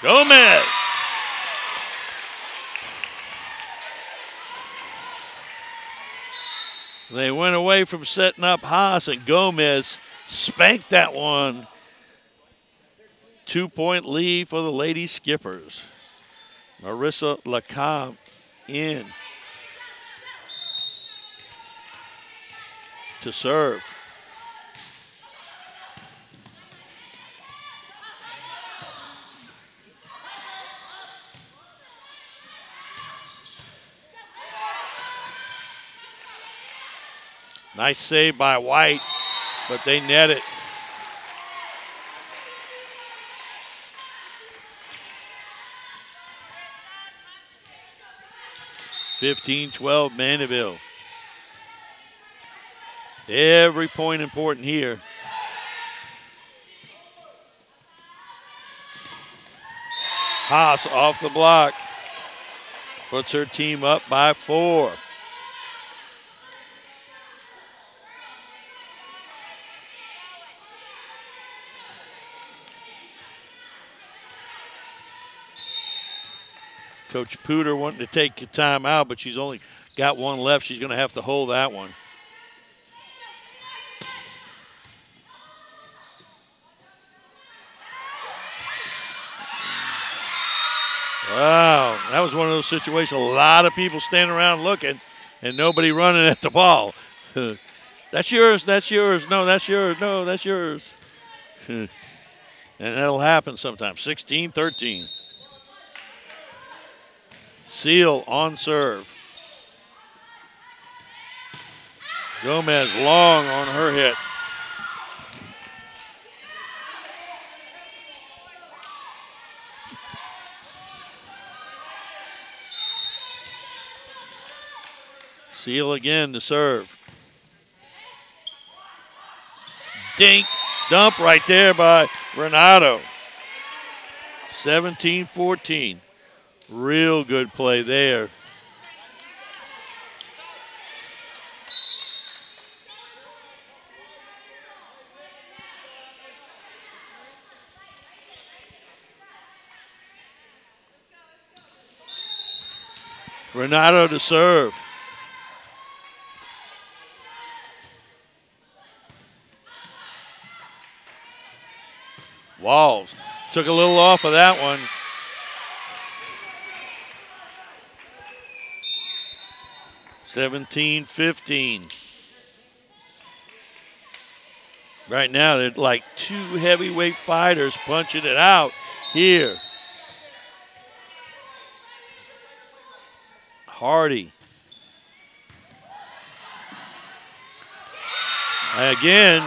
Gomez. They went away from setting up Haas, and Gomez spanked that one. 2-point lead for the Lady Skippers. Marissa LeCompte in to serve. Nice save by White, but they net it. (15-12) Mandeville. Every point important here. Haas off the block. Puts her team up by 4. Coach Pooter wanting to take a timeout, but she's only got one left. She's going to have to hold that one. Wow, that was one of those situations. A lot of people standing around looking and nobody running at the ball. That's yours, that's yours. No, that's yours. No, that's yours. And that'll happen sometimes. 16-13. Seal on serve. Gomez long on her hit. Seal again to serve. Dink, dump right there by Renato. 17-14. Real good play there. Renato to serve. Walls took a little off of that one. 17-15. Right now, they're like two heavyweight fighters punching it out here. Hardy. Again,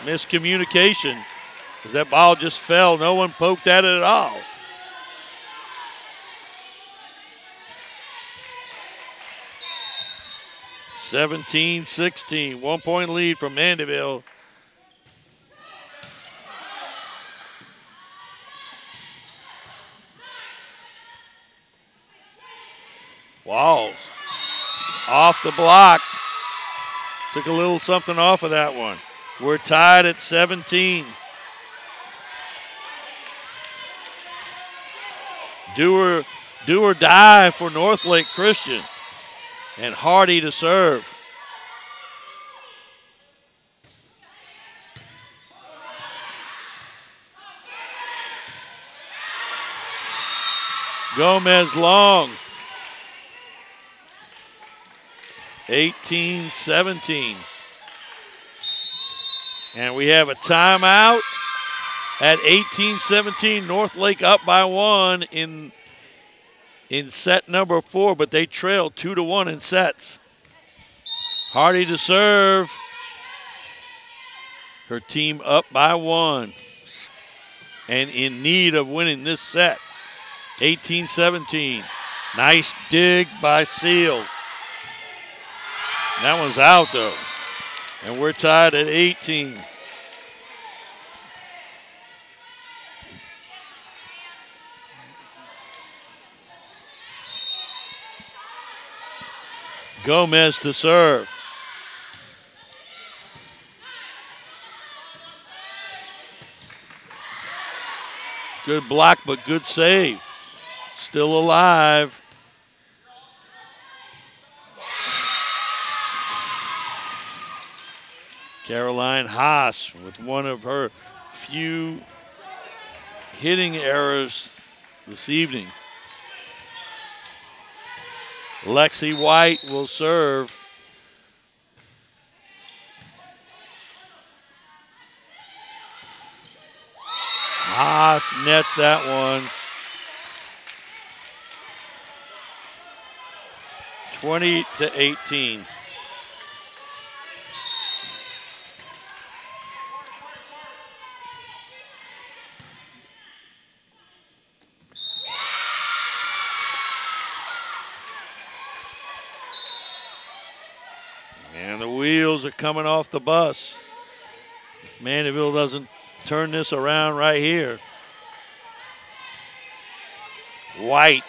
miscommunication. That ball just fell. No one poked at it at all. (17-16). 1 point lead from Mandeville. Walls off the block. Took a little something off of that one. We're tied at 17. Do or die for Northlake Christian. And Hardy to serve. Gomez long. 18-17. And we have a timeout at 18-17. Northlake up by 1 in set number 4, but they trail 2-1 in sets. Hardy to serve. Her team up by 1 and in need of winning this set. 18-17. Nice dig by Seal. That one's out though. And we're tied at 18. Gomez to serve. Good block, but good save. Still alive. Caroline Haas with one of her few hitting errors this evening. Lexi White will serve. Haas nets that one. 20-18. And the wheels are coming off the bus. If Mandeville doesn't turn this around right here. White,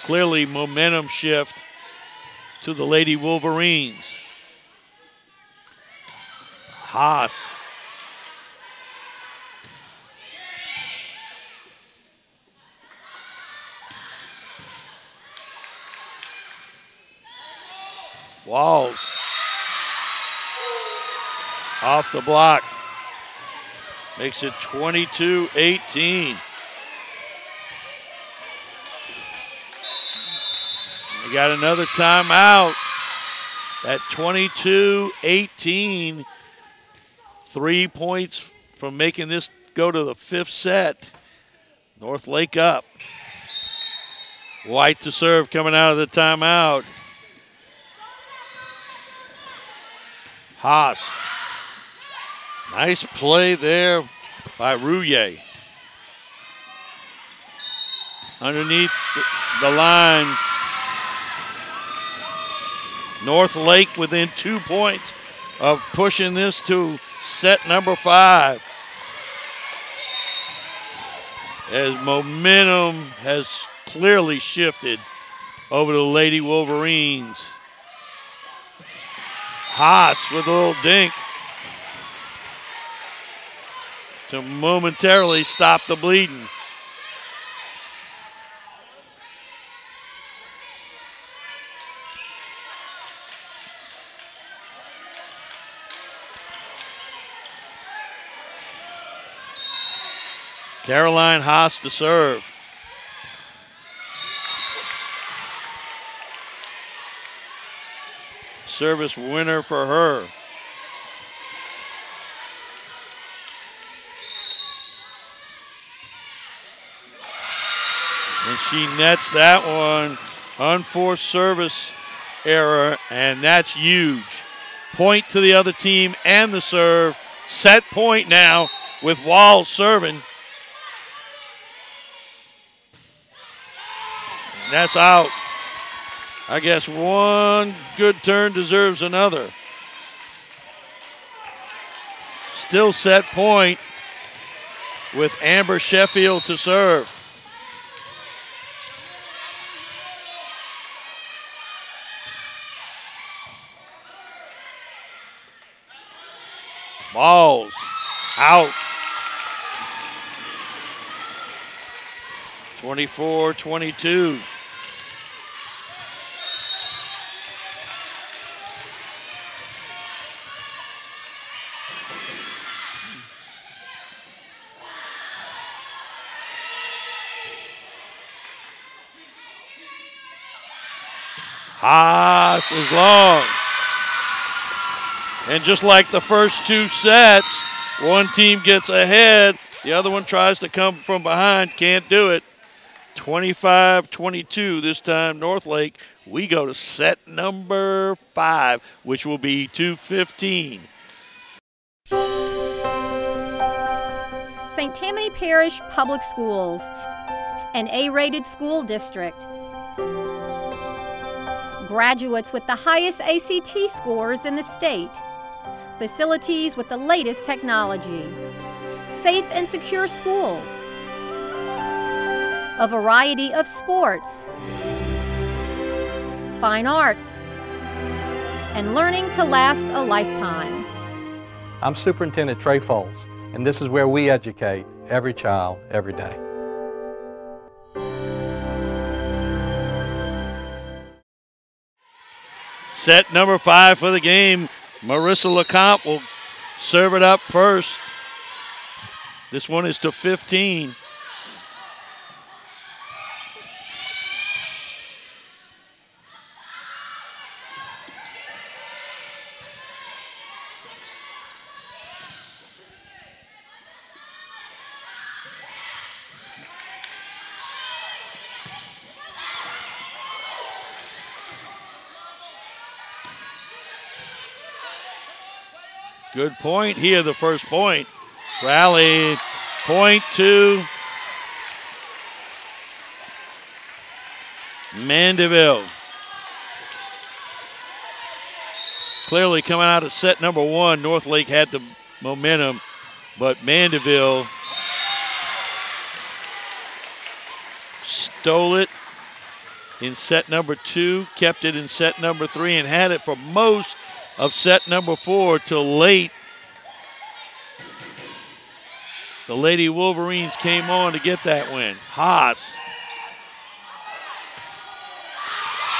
clearly momentum shift to the Lady Wolverines. Haas. Walls. Off the block. Makes it 22-18. We got another timeout at 22-18. 3 points from making this go to the 5th set. North Lake up. White to serve coming out of the timeout. Haas. Nice play there by Rouillet. Underneath the line. North Lake within 2 points of pushing this to set number 5. As momentum has clearly shifted over to the Lady Wolverines. Haas with a little dink to momentarily stop the bleeding. Caroline Haas to serve. Service winner for her. And she nets that one. Unforced service error, and that's huge. Point to the other team and the serve. Set point now with Walls serving. That's out. I guess one good turn deserves another. Still set point with Amber Sheffield to serve. Balls out. 24-22. Haas is long. And just like the first 2 sets, one team gets ahead, the other one tries to come from behind, can't do it. 25-22 this time, North Lake. We go to set number 5, which will be 2:15. St. Tammany Parish Public Schools, an A-rated school district. Graduates with the highest ACT scores in the state. Facilities with the latest technology. Safe and secure schools. A variety of sports. Fine arts. And learning to last a lifetime. I'm Superintendent Trey Foles, and this is where we educate every child, every day. Set number 5 for the game. Marissa LeCompte will serve it up first. This one is to 15. Good point here, the first point. Rally, point to Mandeville. Clearly coming out of set number 1, North Lake had the momentum, but Mandeville stole it in set number 2, kept it in set number 3, and had it for most of set number 4 till late. The Lady Wolverines came on to get that win. Haas.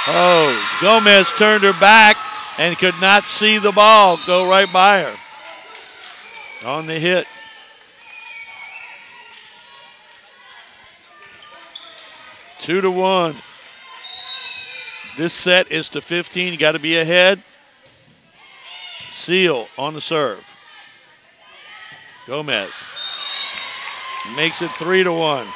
Oh, Gomez turned her back and could not see the ball go right by her on the hit. Two to 1. This set is to 15. You got to be ahead. Seal on the serve. Gomez. Makes it 3-1.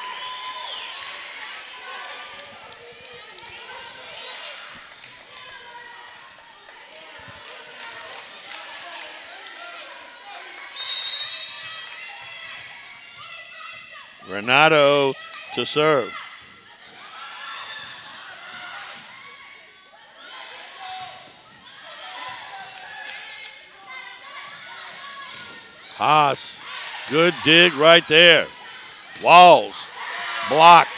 Renato to serve. Haas, good dig right there. Walls, blocked.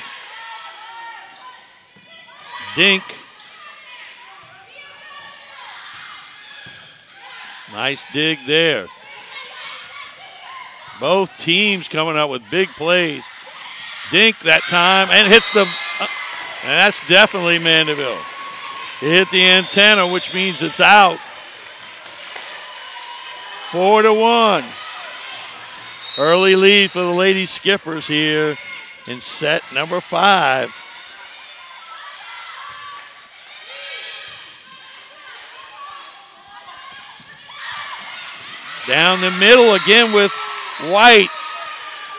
Dink. Nice dig there. Both teams coming up with big plays. Dink that time and hits the, and that's definitely Mandeville. It hit the antenna, which means it's out. 4-1. Early lead for the Lady Skippers here in set number 5. Down the middle again with White.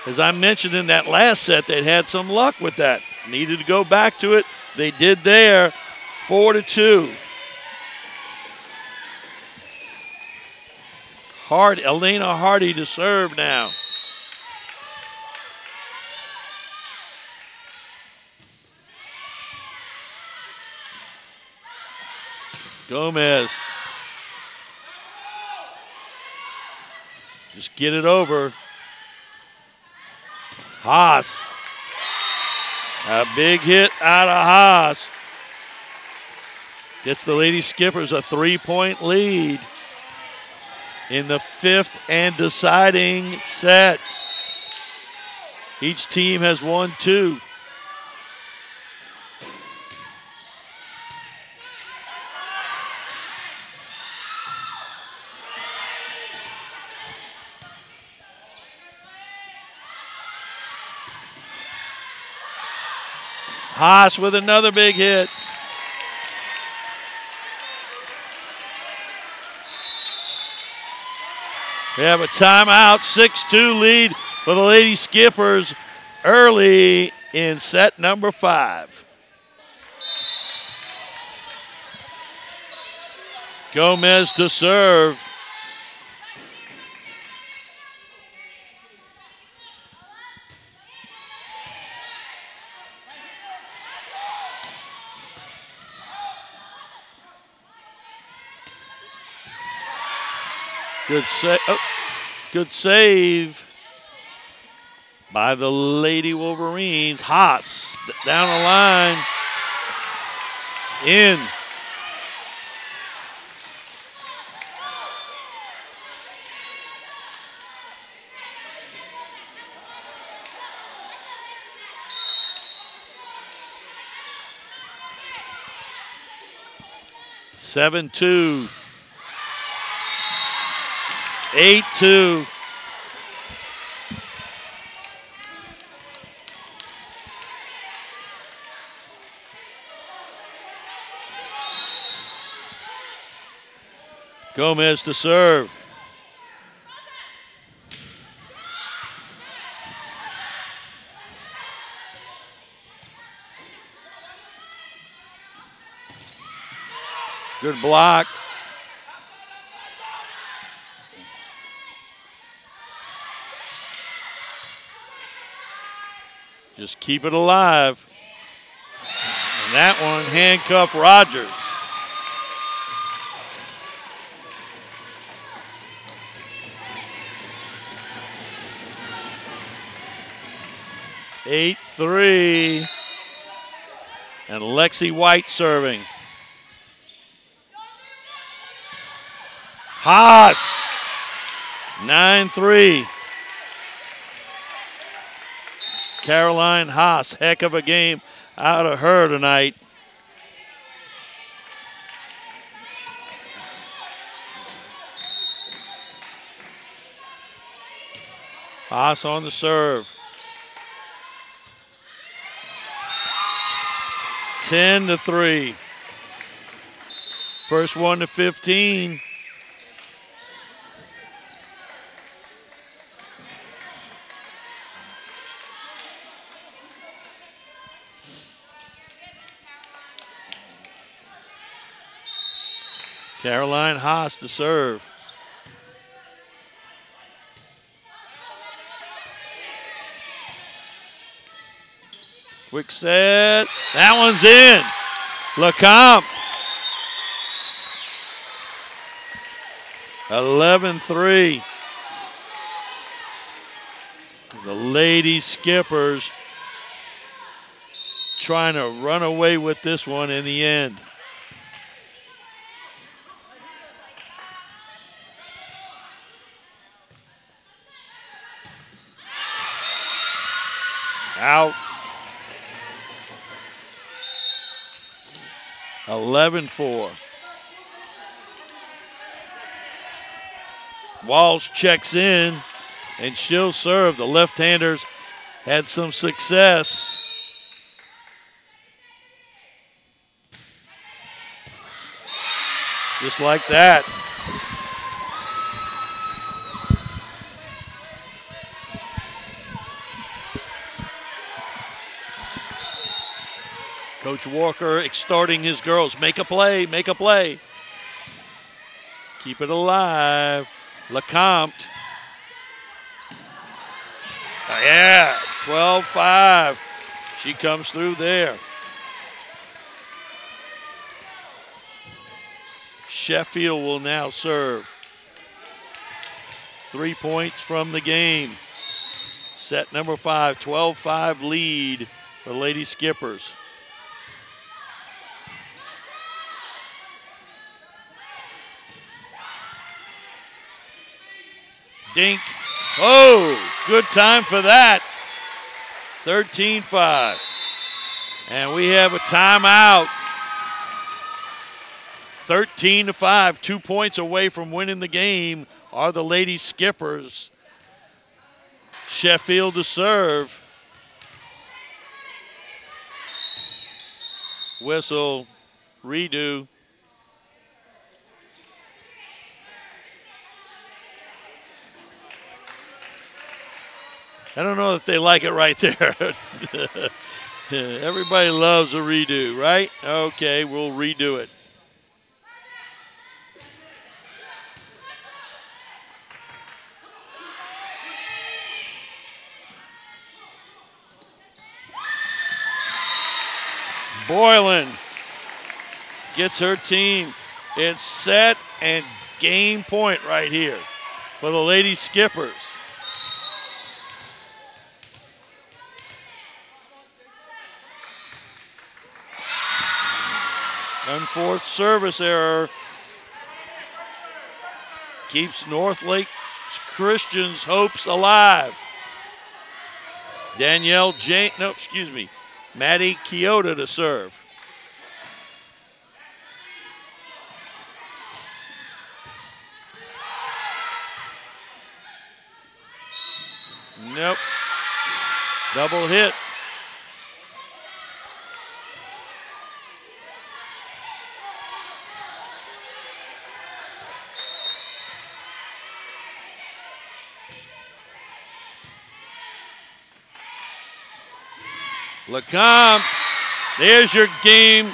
As I mentioned in that last set, they'd had some luck with that. Needed to go back to it. They did there. 4-2. Elena Hardy to serve now. Gomez. Just get it over. Haas. A big hit out of Haas. Gets the Lady Skippers a 3-point lead in the 5th and deciding set. Each team has won 2. Haas with another big hit. We have a timeout, 6-2 lead for the Lady Skippers early in set number 5. Gomez to serve. Good save by the Lady Wolverines. Haas down the line. In. Seven, 2. 8-2. Gomez to serve. Good block. Just keep it alive. And that one handcuffed Rogers. Eight, 3. And Lexi White serving. Haas. 9-3. Caroline Haas, heck of a game out of her tonight. Haas on the serve. 10-3. First one to 15. Caroline Haas to serve. Quick set. That one's in. LeCompte. 11-3. The Lady Skippers trying to run away with this one in the end. Out. 11-4. Walsh checks in, and she'll serve. The left-handers had some success. Just like that. Coach Walker extorting his girls. Make a play, make a play. Keep it alive. LeCompte. Yeah, 12-5. She comes through there. Sheffield will now serve. 3 points from the game. Set number 5, 12-5 lead for Lady Skippers. Dink. Oh, good time for that. 13-5. And we have a timeout. 13-5, 2 points away from winning the game are the Lady Skippers. Sheffield to serve. Whistle, redo. I don't know if they like it right there. Everybody loves a redo, right? Okay, we'll redo it. Boylan gets her team. It's set and game point right here for the Lady Skippers. Unforced service error keeps North Lake Christian's hopes alive. Maddie Chioda to serve. Nope. Double hit. LeCompte, there's your game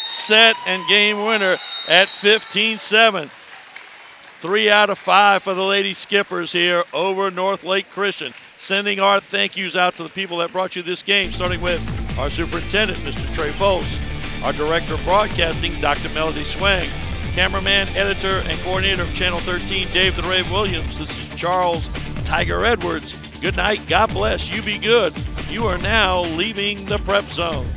set and game winner at 15-7. 3 out of 5 for the Lady Skippers here over North Lake Christian. Sending our thank yous out to the people that brought you this game, starting with our superintendent, Mr. Trey Foltz, our director of broadcasting, Dr. Melody Swang, cameraman, editor, and coordinator of Channel 13, Dave the Rave Williams. This is Charles Tiger Edwards. Good night. God bless. You be good. You are now leaving the prep zone.